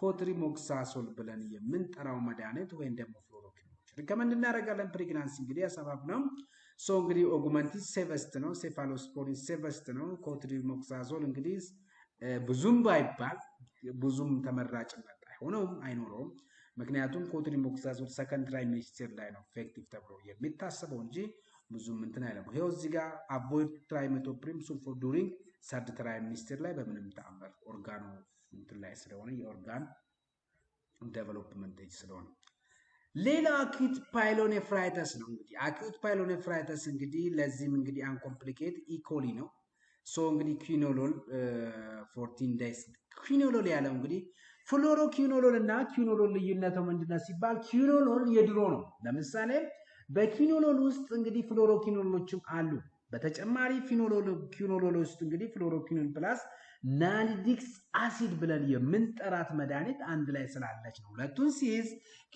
cotrimoxazole ብለን የምንጠራው መድኃኒት ወይም ደግሞ ፍሎሮኪኖች ሪከመንድ እናደርጋለን ፕሬግናንሲ እንግዲህ ያሰባብ ነው ሶ እንግዲህ ኦጉመንቲስ ሴቨስት ነው ሴፋሎስፖሪን ሴቨስት ነው ኮትሪሞክሳዞል እንግዲህ ብዙም ባይባል ብዙም ተመራጭነት አይኖረውም ምክንያቱም ኮትሪሞክሳዞል ሰከንድ ትራይሜስተር ላይ ነው ኢፌክቲቭ ተብሎ የሚታሰበው እንጂ ብዙም እንትን አይለም ይሄው እዚህ ጋር አቮይድ ትራይሜቶፕሪም ሱልፎር ዱሪንግ ሰርድ ትራይሜስተር ላይ በምንም ተአምር ኦርጋኖ እንትን ላይ ስለሆነ የኦርጋን ዴቨሎፕመንት ስለሆነ ሌላ አኪዩት ፓይሎኔፍራይተስ ነው እንግዲህ አኪዩት ፓይሎኔፍራይተስ እንግዲህ ለዚህም እንግዲህ አንኮምፕሊኬት ኢኮሊ ነው ሶ እንግዲህ ኪኖሎል 14 days ኪኖሎል ያለው እንግዲህ ፍሎሮኪኖሎል እና ኪኖሎል ልዩነቱ ምንድነው ሲባል ኪኖሎል የድሮ ነው ለምሳሌ በኪኖሎል ውስጥ እንግዲህ ፍሎሮኪኖሎችም አሉ በተጨማሪ ኪኖሎል ውስጥ እንግዲህ ፍሎሮኪኖል ፕላስ ናሊዲክስ አሲድ ብለን የምንጠራት መድኃኒት አንድ ላይ ስላለች ነው ሁለቱን ሲይዝ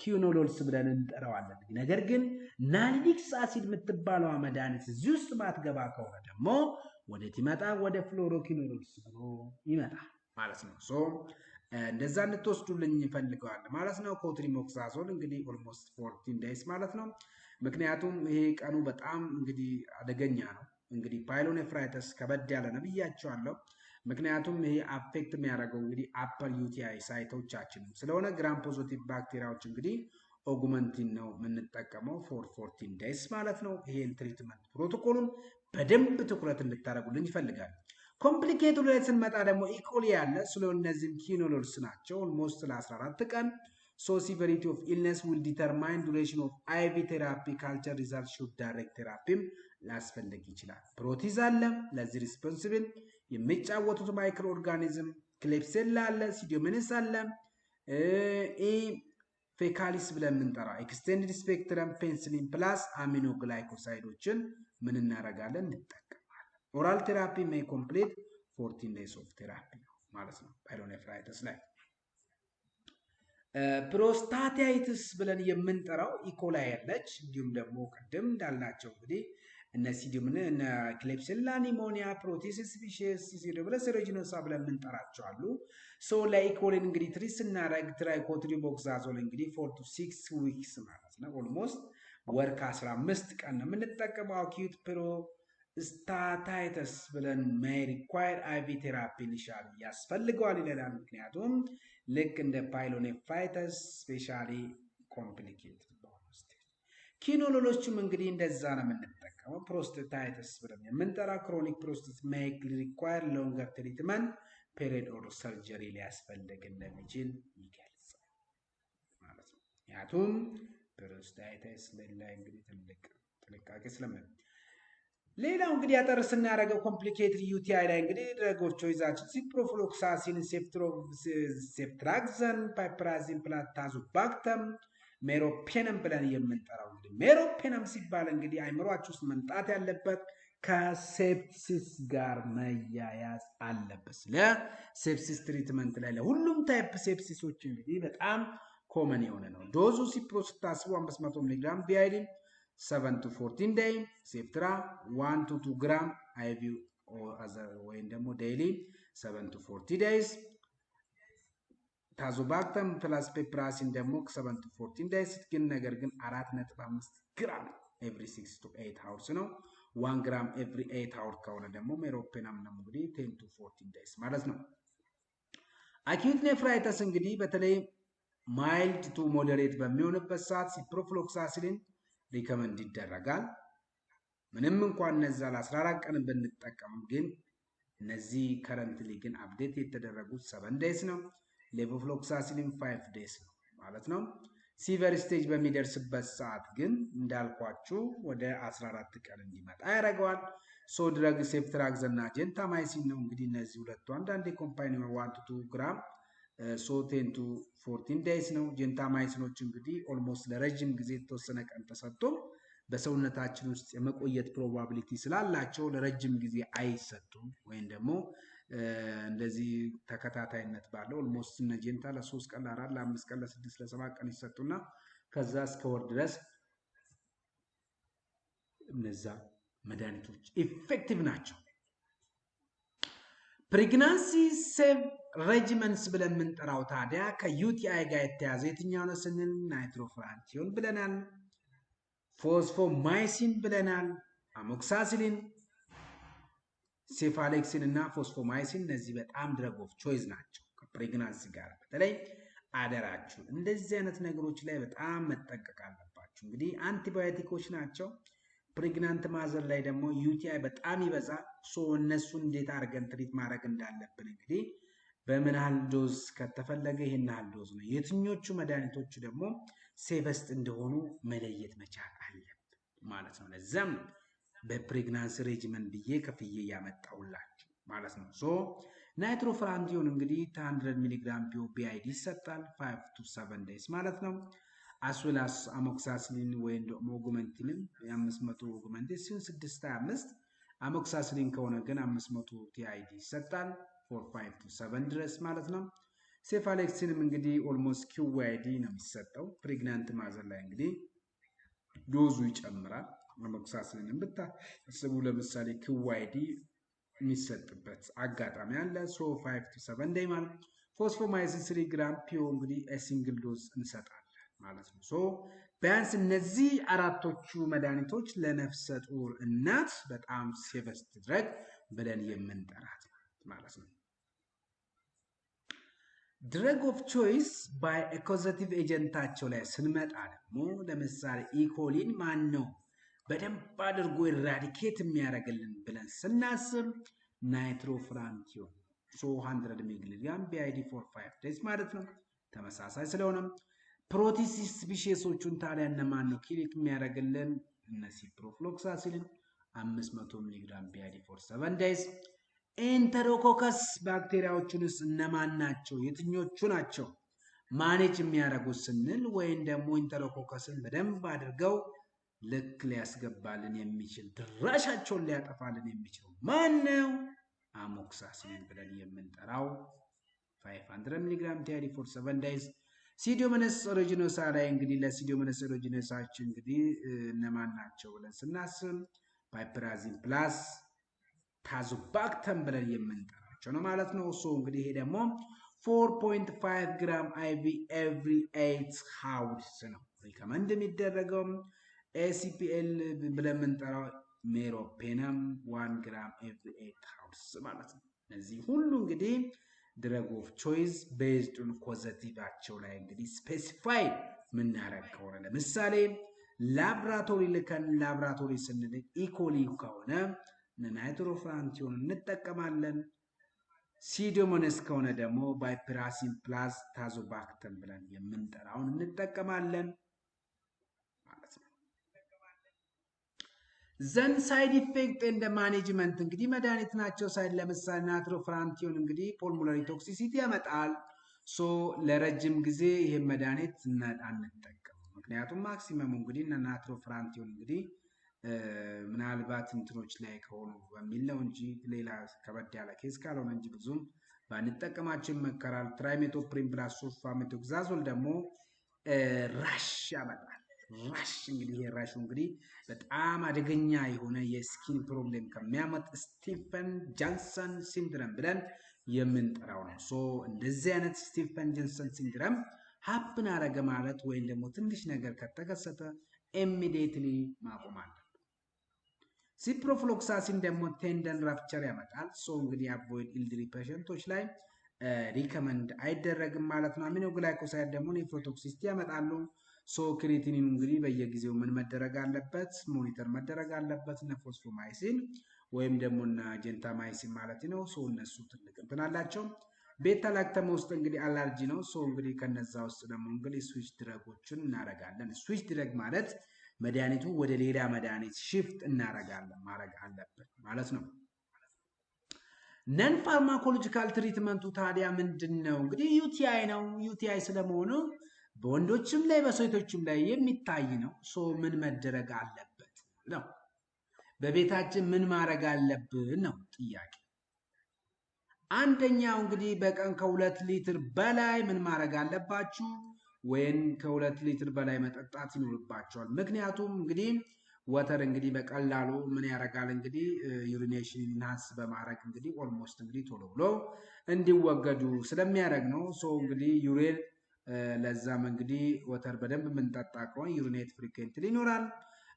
ኪኖሎልስ ብለን እንጠራዋለን ነገር ግን ናሊዲክስ አሲድ የምትባለው መድኃኒት እዚህ ውስጥ ማትገባ ከሆነ ደግሞ ወደ ትመጣ ወደ ፍሎሮኪኖሎልስ ብሎ ይመጣ ማለት ነው ሶ እንደዛ እንድትወስዱልኝ ይፈልጋል ማለት ነው ኮትሪሞክሳዞል እንግዲህ ኦልሞስት 14 days ማለት ነው ምክንያቱም ይሄ ቀኑ በጣም እንግዲህ አደገኛ ነው እንግዲህ ፓይሎኔፍራይተስ ከበድ ያለ ነው ብያቸዋለሁ ምክንያቱም ይሄ አፌክት የሚያደርገው እንግዲህ አፐር ዩቲአይ ሳይቶቻችን ስለሆነ ግራም ፖዚቲቭ ባክቴሪያዎች እንግዲህ ኦጉመንቲን ነው የምንጠቀመው for 14 days ማለት ነው ይሄን ትሪትመንት ፕሮቶኮሉን በደንብ ትኩረት እንድታደርጉልኝ ይፈልጋል ኮምፕሊኬቱ ላይ ስንመጣ ደግሞ ኢኮሊ ያለ ስለሆነ እነዚህም ኪኖሎልስ ናቸው ኦልሞስት ለ14 ቀን so severity of illness will determine duration of IV therapy culture results should direct therapy ላስፈልግ ይችላል ፕሮቲዝ አለ ለዚህ ሪስፖንሲብል የሚጫወቱት ማይክሮ ኦርጋኒዝም ክሌፕሴላ አለ ሲዲዮሚነስ አለ ፌካሊስ ብለን የምንጠራ ኤክስቴንድድ ስፔክትረም ፔንሲሊን ፕላስ አሚኖግላይኮሳይዶችን ምን እናረጋለን እንጠቀማለን ኦራል ቴራፒ may complete 14 days of therapy ማለት ነው ፓይሎኔፍራይተስ ላይ ፕሮስታታይቲስ ብለን የምንጠራው ኢኮላይ ያለች እንዲሁም ደግሞ ቀደም እንዳልናቸው እንግዲህ እነ ሲዲዮምን እነ ክሌፕሲላ ኒሞኒያ ፕሮቲሲስ ስፒሺስ ሲዲዮብለስ ሬጂኖሳ ብለን የምንጠራቸው አሉ ሶ ላይኮሊን እንግዲህ ትሪስ እናረግ ትራይኮትሪሞክሳዞል እንግዲህ 4 to 6 weeks ማለት ነው ኦልሞስት ወር ከ15 ቀን ነው የምንጠቀመው አኪዩት ፕሮስታታይቲስ ብለን may require IV therapy initially ያስፈልገዋል ይላል ምክንያቱም ልክ እንደ ፓይሎኔፍራይተስ ስፔሻሊ ኮምፕሊኬትድ ኪኖሎሎችም እንግዲህ እንደዛ ነው የምንጠቀመው ፕሮስታታይቲስ ብለን የምንጠራ ክሮኒክ ፕሮስታት may require longer treatment period or surgery ሊያስፈልግ እንደሚችል ይገልጻል ማለት ነው ያቱም ፕሮስታታይቲስ ላይ እንግዲህ ትልቅ ጥንቃቄ ስለምን ሌላው እንግዲህ ያጠር ስናረገው ኮምፕሊኬትድ ዩቲአይ ላይ እንግዲህ ድረጎች ይዛችሁ ሲፕሮፍሎክሳሲን ሴፍትራክሰን ፓይፕራዚን ፕላታዞባክተም ሜሮፔነም ብለን የምንጠራው እንግዲህ ሜሮፔነም ሲባል እንግዲህ አይምሯችሁ ውስጥ መምጣት ያለበት ከሴፕሲስ ጋር መያያዝ አለበት ለሴፕሲስ ትሪትመንት ላይ ለሁሉም ታይፕ ሴፕሲሶች እንግዲህ በጣም ኮመን የሆነ ነው ዶዙ ሲፕሮስታስቡ 500 ሚሊ ግራም ቢአይዲ 7 to 14 day ሴፍትራ 1 to 2 gram IV ወይም ደግሞ daily 7 to 40 days ታዞባክተም ፕላስ ፔፕራሲን ደግሞ 7 to 14 days ግን ነገር ግን 4.5 gram every 6 to 8 hours ነው 1 gram every 8 hours ከሆነ ደግሞ ሜሮፔነም ነው እንግዲህ 10 to 14 days ማለት ነው አኪዩት ኔፍራይተስ እንግዲህ በተለይ ማይልድ ቱ ሞዴሬት በሚሆንበት ሰዓት ሲፕሮፍሎክሳሲን ሪከመንድ ይደረጋል ምንም እንኳን እነዛ ለ14 ቀን ብንጠቀም ግን እነዚህ ከረንትሊ ግን አፕዴት የተደረጉት 7 days ነው ሌቮፍሎክሳሲን 5 days ነው ማለት ነው ሲቨር ስቴጅ በሚደርስበት ሰዓት ግን እንዳልኳችሁ ወደ 14 ቀን እንዲመጣ ያደርገዋል ሶ ድረግ ሴፍትራክሰን እና ጀንታማይሲን ነው እንግዲህ እነዚህ ሁለቱ አንዳንዴ ኮምፓይን 1 to 2 gram ሶ 10 to 14 days ነው። ጀንታማይሲኖች እንግዲህ ኦልሞስት ለረጅም ጊዜ የተወሰነ ቀን ተሰጥቶ በሰውነታችን ውስጥ የመቆየት ፕሮባቢሊቲ ስላላቸው ለረጅም ጊዜ አይሰጡም ወይም ደግሞ እንደዚህ ተከታታይነት ባለው ኦልሞስት እነ ጀንታ ለ3 ቀን ለ4 ለ5 ቀን ለ6 ለ7 ቀን ይሰጡና ከዛ እስከ ወር ድረስ እነዛ መድኃኒቶች ኢፌክቲቭ ናቸው። ፕሬግናንሲ ሴቭ ሬጂመንስ ብለን የምንጠራው ታዲያ ከዩቲአይ ጋር የተያዘ የትኛው ነው ስንል ናይትሮፍራንቲዮን ብለናል፣ ፎስፎማይሲን ብለናል፣ አሞክሳሲሊን፣ ሴፋሌክሲን እና ፎስፎማይሲን እነዚህ በጣም ድረግ ኦፍ ቾይስ ናቸው። ከፕሬግናንሲ ጋር በተለይ አደራችሁ እንደዚህ አይነት ነገሮች ላይ በጣም መጠንቀቅ አለባችሁ። እንግዲህ አንቲባዮቲኮች ናቸው። ፕሬግናንት ማዘር ላይ ደግሞ ዩቲአይ በጣም ይበዛል። ሶ እነሱን እንዴት አድርገን ትሪት ማድረግ እንዳለብን እንግዲህ በምን ያህል ዶዝ ከተፈለገ ይሄን ያህል ዶዝ ነው። የትኞቹ መድኃኒቶች ደግሞ ሴቨስት እንደሆኑ መለየት መቻል አለብን ማለት ነው። ለዛም በፕሬግናንሲ ሬጂመን ብዬ ከፍዬ ያመጣውላችሁ ማለት ነው። ሶ ናይትሮፍራንቲዮን እንግዲህ 100 ሚሊግራም ቢአይዲ ይሰጣል 5 to 7 days ማለት ነው። አስዌላስ አሞክሳሲሊን ወይም ደግሞ ኦጉመንቲንን 500 ኦጉመንቲን 625 አሞክሳሲሊን ከሆነ ግን 500 ቲአይዲ ይሰጣል for 5 to 7 ድረስ ማለት ነው። ሴፋሌክሲንም እንግዲህ ኦልሞስት ኪዩአይዲ ነው የሚሰጠው። ፕሬግናንት ማዘር ላይ እንግዲህ ዶዙ ይጨምራል። አሞክሳሲሊንን ብታስቡ ለምሳሌ ኪዩአይዲ የሚሰጥበት አጋጣሚ አለ። ሶ 5 to 7 day ማለት ፎስፎማይሲን 3 ግራም ፒኦ እንግዲህ ሲንግል ዶዝ እንሰጣለን ማለት ነው። ሶ ቢያንስ እነዚህ አራቶቹ መድኃኒቶች ለነፍሰ ጡር እናት በጣም ሴቨስት ድረግ ብለን የምንጠራት ማለት ነው። ድረግ ኦፍ ቾይስ ባይ ኮዘቲቭ ኤጀንታቸው ላይ ስንመጣ ደግሞ ለምሳሌ ኢኮሊን ማን ነው በደንብ አድርጎ ኢራዲኬት የሚያደርግልን ብለን ስናስብ ናይትሮፍራንቲዮን 100 ሚሊግራም ቢአይዲ for 5 days ማለት ነው። ተመሳሳይ ስለሆነ ፕሮቲሲስ ስፒሺሶቹን ታዲያ እነማን ነው ኪሊክ የሚያደርግልን? እነ ሲፕሮፍሎክሳሲሊን 500 ሚሊግራም ቢአይዲ for 7 days። ኢንተሮኮከስ ባክቴሪያዎቹንስ እነማን ናቸው? የትኞቹ ናቸው ማኔጅ የሚያደርጉት ስንል ወይም ደግሞ ኢንተሮኮከስን በደንብ አድርገው ልክ ሊያስገባልን የሚችል ድራሻቸውን ሊያጠፋልን የሚችል ማን ነው? አሞክሳሲሊን ብለን የምንጠራው 500 ሚሊግራም ቲአይዲ for 7 days። ሲዶሞናስ ኦሪጂኖሳ ላይ እንግዲህ ለሲዶሞናስ ኦሪጂኖሳችን እንግዲህ እነማን ናቸው ብለን ስናስብ ፓይፕራዚን ፕላስ ታዞባክተም ብለን የምንጠራቸው ነው ማለት ነው። ሶ እንግዲህ ይሄ ደግሞ 4.5 ግራም አይቪ ኤቭሪ 8 hours ነው ሪከመንድ የሚደረገው። ኤሲፒኤል ብለን የምንጠራው ሜሮፔነም 1 ግራም ኤቭሪ 8 hours ማለት ነው። እነዚህ ሁሉ እንግዲህ ድረግ ኦፍ ቾይስ ቤዝድ ኦን ኮዘቲቫቸው ላይ እንግዲህ ስፔሲፋይ የምናደርግ ከሆነ ለምሳሌ ላብራቶሪ ልከን ላብራቶሪ ስንልክ ኢኮሊ ከሆነ ናይትሮፍራንቲዮን እንጠቀማለን። ሲዶሞናስ ከሆነ ደግሞ ባይፕራሲን ፕላስ ታዞባክተም ብለን የምንጠራውን እንጠቀማለን ማለት ነው። ዘን ሳይድ ኢፌክት እንደ ማኔጅመንት እንግዲህ መድኃኒት ናቸው። ሳይድ ለምሳሌ ናይትሮፍራንቲዮን እንግዲህ ፖልሞናሪ ቶክሲሲቲ ያመጣል። ሶ ለረጅም ጊዜ ይሄን መድኃኒት አንጠቀም። ምክንያቱም ማክሲመሙ እንግዲህ ናይትሮፍራንቲዮን እንግዲህ ምናልባት እንትኖች ላይ ከሆኑ በሚል ነው እንጂ ሌላ ከበድ ያለ ኬስ ካልሆነ እንጂ ብዙም ባንጠቀማቸው ይመከራል። ትራይሜቶፕሪን ፕላስ ሱልፋሜቶክሳዞል ደግሞ ራሽ ያመጣል። ራሽ እንግዲህ ይሄ ራሹ እንግዲህ በጣም አደገኛ የሆነ የስኪን ፕሮብሌም ከሚያመጥ ስቲፈን ጆንሰን ሲንድረም ብለን የምንጠራው ነው። ሶ እንደዚህ አይነት ስቲፈን ጆንሰን ሲንድረም ሀፕን አረገ ማለት ወይም ደግሞ ትንሽ ነገር ከተከሰተ ኢሚዲየትሊ ማቆም አለ። ሲፕሮፍሎክሳሲን ደግሞ ቴንደን ራፕቸር ያመጣል። ሶ እንግዲህ አቮይድ ኢልድሪ ፔሸንቶች ላይ ሪከመንድ አይደረግም ማለት ነው። አሚኖግላይኮሳይድ ደግሞ ኔፍሮቶክሲሲቲ ያመጣሉ። ሶ ክሬቲኒን እንግዲህ በየጊዜው ምን መደረግ አለበት? ሞኒተር መደረግ አለበት። ፎስፎማይሲን ወይም ደግሞ ጀንታማይሲን ማለት ነው። ሶ እነሱ ትልቅ እንትን አላቸው። ቤታ ላክተም ውስጥ እንግዲህ አለርጂ ነው። ሶ እንግዲህ ከነዛ ውስጥ ደግሞ እንግዲህ ስዊች ድረጎችን እናረጋለን። ስዊች ድረግ ማለት መድኃኒቱ ወደ ሌላ መድኃኒት ሽፍት እናረጋለን ማድረግ አለበት ማለት ነው። ነን ፋርማኮሎጂካል ትሪትመንቱ ታዲያ ምንድነው? እንግዲህ ዩቲአይ ነው። ዩቲአይ ስለመሆኑ በወንዶችም ላይ በሴቶችም ላይ የሚታይ ነው። ሶ ምን መደረግ አለበት ነው? በቤታችን ምን ማድረግ አለብን ነው ጥያቄ። አንደኛው እንግዲህ በቀን ከ2 ሊትር በላይ ምን ማድረግ አለባችሁ? ወይም ከ2 ሊትር በላይ መጠጣት ይኖርባቸዋል። ምክንያቱም እንግዲህ ወተር እንግዲህ በቀላሉ ምን ያደርጋል እንግዲህ ዩሪኔሽን ኢንሃንስ በማድረግ እንግዲህ ኦልሞስት እንግዲህ ቶሎ ብሎ እንዲወገዱ ስለሚያደርግ ነው። ሶ እንግዲህ ዩሪን ለዛም እንግዲህ ወተር በደንብ የምንጠጣ ከሆነ ዩሪኔት ፍሪኩዌንትሊ ይኖራል።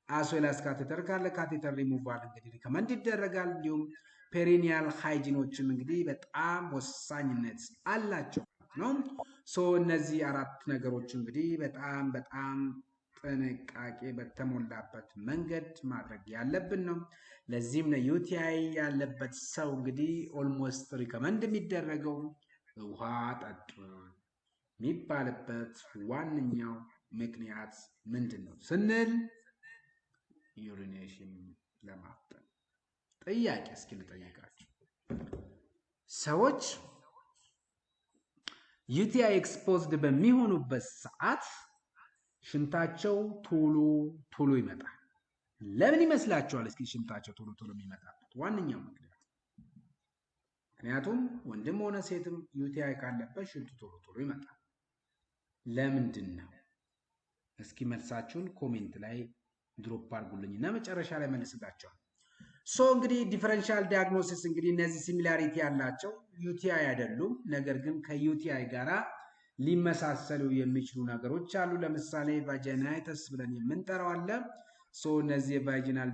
አስዌላስ ካቴተር ካለ ካቴተር ሪሙቫል እንግዲህ ሪከመንድ ይደረጋል። እንዲሁም ፔሪኒያል ሃይጂኖችም እንግዲህ በጣም ወሳኝነት አላቸው ነው። ሶ እነዚህ 4 ነገሮች እንግዲህ በጣም ጥንቃቄ በተሞላበት መንገድ ማድረግ ያለብን ነው። ለዚህም ነው ዩቲአይ ያለበት ሰው እንግዲህ ኦልሞስት ሪከመንድ የሚደረገው ውሃ ጠጡ የሚባልበት ዋነኛው ምክንያት ምንድን ነው ስንል ዩሪኔሽን ለማፍጠን። ጥያቄ እስኪ ልጠይቃችሁ። ሰዎች ዩቲአይ ኤክስፖዝድ በሚሆኑበት ሰዓት ሽንታቸው ቶሎ ይመጣል። ለምን ይመስላችኋል? እስኪ ሽንታቸው ቶሎ የሚመጣበት ዋነኛው ምክንያቱም ወንድም ሆነ ሴትም ዩቲአይ ካለበት ሽንቱ ቶሎ ይመጣል። ለምንድን ነው? እስኪ መልሳችሁን ኮሜንት ላይ ድሮፕ አድርጉልኝና መጨረሻ ላይ መልስላችኋል። ሶ እንግዲህ ዲፈረንሻል ዲያግኖሲስ እንግዲህ እነዚህ ሲሚላሪቲ ያላቸው ዩቲአይ አይደሉም፣ ነገር ግን ከዩቲአይ ጋራ ሊመሳሰሉ የሚችሉ ነገሮች አሉ። ለምሳሌ ቫጂናይተስ ብለን የምንጠራው አለ። ሶ እነዚህ ቫጂናል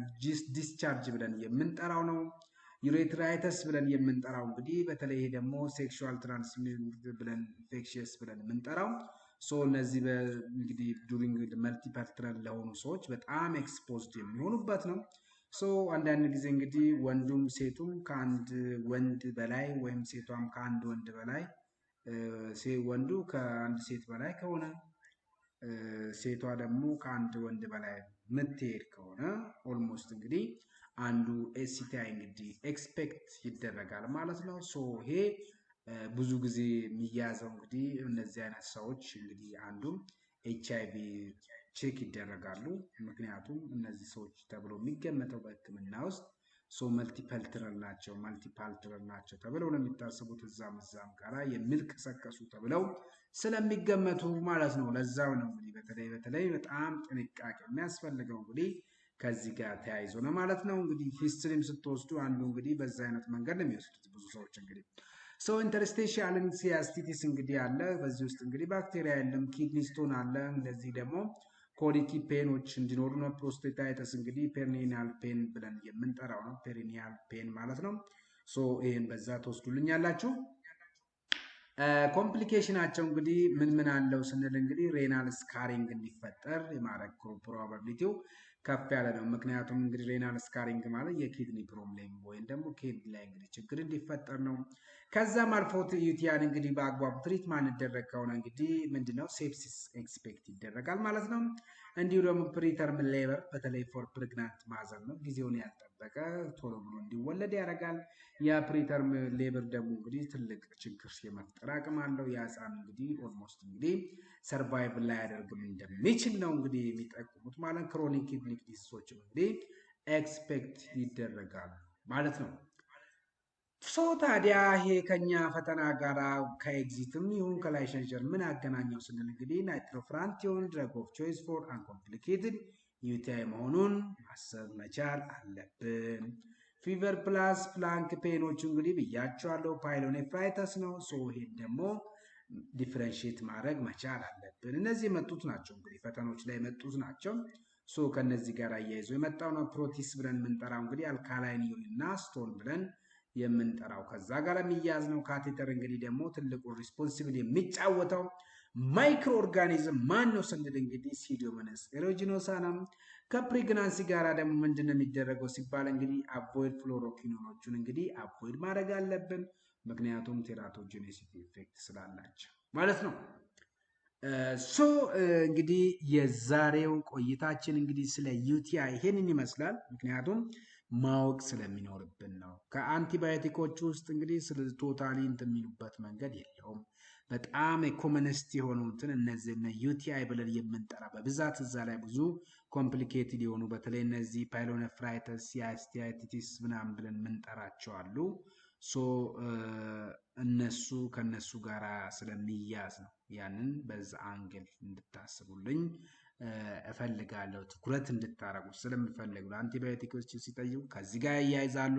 ዲስቻርጅ ብለን የምንጠራው ነው። ዩሬትራይተስ ብለን የምንጠራው እንግዲህ በተለይ ደግሞ ሴክሹዋል ትራንስሚት ብለን ኢንፌክሽየስ ብለን የምንጠራው ሶ እነዚህ እንግዲህ ዱሪንግ መልቲፓርትነር ለሆኑ ሰዎች በጣም ኤክስፖዝድ የሚሆኑበት ነው። ሶ አንዳንድ ጊዜ እንግዲህ ወንዱም ሴቱም ከአንድ ወንድ በላይ ወይም ሴቷም ከአንድ ወንድ በላይ ወንዱ ከአንድ ሴት በላይ ከሆነ ሴቷ ደግሞ ከአንድ ወንድ በላይ የምትሄድ ከሆነ ኦልሞስት እንግዲህ አንዱ ኤስቲአይ እንግዲህ ኤክስፔክት ይደረጋል ማለት ነው። ሶ ይሄ ብዙ ጊዜ የሚያዘው እንግዲህ እነዚህ አይነት ሰዎች እንግዲህ አንዱም ኤችአይቪ ቼክ ይደረጋሉ። ምክንያቱም እነዚህ ሰዎች ተብሎ የሚገመተው በሕክምና ውስጥ ሶ መልቲፓልትረር ናቸው ተብለው ነው የሚታሰቡት። እዛም ጋራ የሚልቀሰቀሱ ተብለው ስለሚገመቱ ማለት ነው። ለዛው ነው እንግዲህ በተለይ በጣም ጥንቃቄ የሚያስፈልገው እንግዲህ ከዚህ ጋር ተያይዞ ነው ማለት ነው። እንግዲህ ሂስትሪም ስትወስዱ አንዱ እንግዲህ በዛ አይነት መንገድ ነው የሚወስዱት ብዙ ሰዎች እንግዲህ ሶ ኢንተርስቲሻል ሲያስቲቲስ እንግዲህ አለ። በዚህ ውስጥ እንግዲህ ባክቴሪያ የለም። ኪድኒ ስቶን አለ። እንደዚህ ደግሞ ኮሊክ ፔኖች እንዲኖሩ ነው። ፕሮስቴታይተስ እንግዲህ ፔሪኒያል ፔን ብለን የምንጠራው ነው። ፔሪኒያል ፔን ማለት ነው። ሶ ይሄን በዛ ተወስዱልኛላችሁ። ኮምፕሊኬሽናቸው እንግዲህ ምን አለው ስንል እንግዲህ ሬናል ስካሪንግ እንዲፈጠር የማድረግ ፕሮባቢሊቲው ከፍ ያለ ነው። ምክንያቱም እንግዲህ ሬናል ስካሪንግ ማለት የኪድኒ ፕሮብሌም ወይም ደግሞ ኪድኒ ላይ እንግዲህ ችግር እንዲፈጠር ነው። ከዛም አልፎ ዩቲአይን እንግዲህ በአግባቡ ትሪት ማንደረግ ከሆነ እንግዲህ ምንድነው ሴፕሲስ ኤክስፔክት ይደረጋል ማለት ነው። እንዲሁ ደግሞ ፕሪተርም ሌበር በተለይ ፎር ፕሬግናንት ማዘር ነው ጊዜውን ያልጠበቀ ቶሎ ብሎ እንዲወለድ ያደርጋል። ያ ፕሪተርም ሌበር ደግሞ እንግዲህ ትልቅ ችግር የመፍጠር አቅም አለው። ያ ህፃን እንግዲህ ኦልሞስት እንግዲህ ሰርቫይቭ ላይ ያደርግም እንደሚችል ነው እንግዲህ የሚጠቁሙት ማለት ክሮኒክ ኪድኒ ዲዚዞች እንግዲህ ኤክስፔክት ይደረጋል ማለት ነው። ሶ ታዲያ ይሄ ከኛ ፈተና ጋር ከኤግዚትም ይሁን ከላይሰንሸር ምን አገናኘው ስንል እንግዲህ ናይትሮፍራንቲዮን ድረግ ኦፍ ቾይስ ፎር አንኮምፕሊኬትድ ዩቲአይ መሆኑን ማሰብ መቻል አለብን። ፊቨር ፕላስ ፍላንክ ፔኖች እንግዲህ ብያቸዋለሁ ፓይሎኔፍራይተስ ነው። ሶ ይሄን ደግሞ ዲፍረንሺየት ማድረግ መቻል አለብን። እነዚህ የመጡት ናቸው እንግዲህ ፈተኖች ላይ የመጡት ናቸው። ሶ ከነዚህ ጋር አያይዞ የመጣው ነው። ፕሮቲስ ብለን የምንጠራው እንግዲህ አልካላይን ዩሪን እና ስቶን ብለን የምንጠራው ከዛ ጋር የሚያዝ ነው። ካቴተር እንግዲህ ደግሞ ትልቁ ሪስፖንሲብል የሚጫወተው ማይክሮ ኦርጋኒዝም ማን ነው ስንል እንግዲህ ሲዶሞናስ ኤሮጂኖሳ ነው። ከፕሬግናንሲ ጋር ደግሞ ምንድነው የሚደረገው ሲባል እንግዲህ አቮይድ ፍሎሮኪኖኖቹን እንግዲህ አቮይድ ማድረግ አለብን። ምክንያቱም ቴራቶጂኔሲቲ ኢፌክት ስላላቸው ማለት ነው። ሶ እንግዲህ የዛሬው ቆይታችን እንግዲህ ስለ ዩቲአይ ይሄንን ይመስላል። ምክንያቱም ማወቅ ስለሚኖርብን ነው። ከአንቲባዮቲኮች ውስጥ እንግዲህ ስለ ቶታሊ እንትን የሚሉበት መንገድ የለውም። በጣም ኮመንስት የሆኑትን እነዚህ ዩቲአይ ብለን የምንጠራ በብዛት እዛ ላይ ብዙ ኮምፕሊኬትድ የሆኑ በተለይ እነዚህ ፓይሎኔፍራይተስ፣ ሲያስቲያቲስ ምናምን ብለን የምንጠራቸው አሉ። ሶ እነሱ ከነሱ ጋር ስለሚያዝ ነው። ያንን በዛ አንግል እንድታስቡልኝ እፈልጋለሁ። ትኩረት እንድታረጉ ስለምፈልግ ነው። አንቲባዮቲኮች ሲጠይቁ ከዚህ ጋር ያያይዛሉ።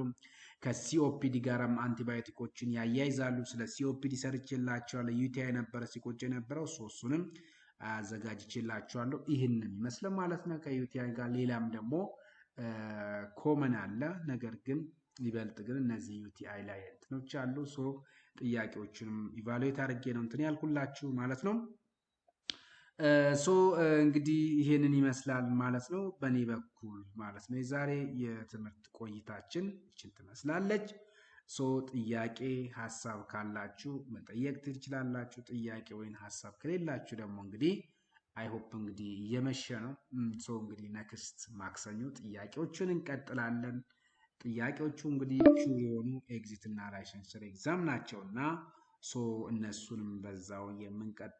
ከሲኦፒዲ ጋርም አንቲባዮቲኮችን ያያይዛሉ። ስለ ሲኦፒዲ ሰርቼላችኋለሁ። ዩቲአይ ነበረ ሲቆጭ የነበረው እሱንም አዘጋጅቼላችኋለሁ። ይህንን ይመስል ማለት ነው። ከዩቲአይ ጋር ሌላም ደግሞ ኮመን አለ። ነገር ግን ይበልጥ ግን እነዚህ ዩቲአይ ላይ እንትኖች አሉ። ሶ ጥያቄዎችንም ኢቫሉዌት አድርጌ ነው እንትን ያልኩላችሁ ማለት ነው። ሶ እንግዲህ ይሄንን ይመስላል ማለት ነው በእኔ በኩል ማለት ነው። የዛሬ የትምህርት ቆይታችን ይችን ትመስላለች። ሶ ጥያቄ ሀሳብ ካላችሁ መጠየቅ ትችላላችሁ። ጥያቄ ወይም ሀሳብ ከሌላችሁ ደግሞ እንግዲህ አይሆፕ እንግዲህ እየመሸ ነው። ሶ እንግዲህ ነክስት ማክሰኞ ጥያቄዎችን እንቀጥላለን። ጥያቄዎቹ እንግዲህ ሹር የሆኑ ኤግዚት እና ላይሰንስ ኤግዛም ናቸውና ሶ እነሱንም በዛው የምንቀጥል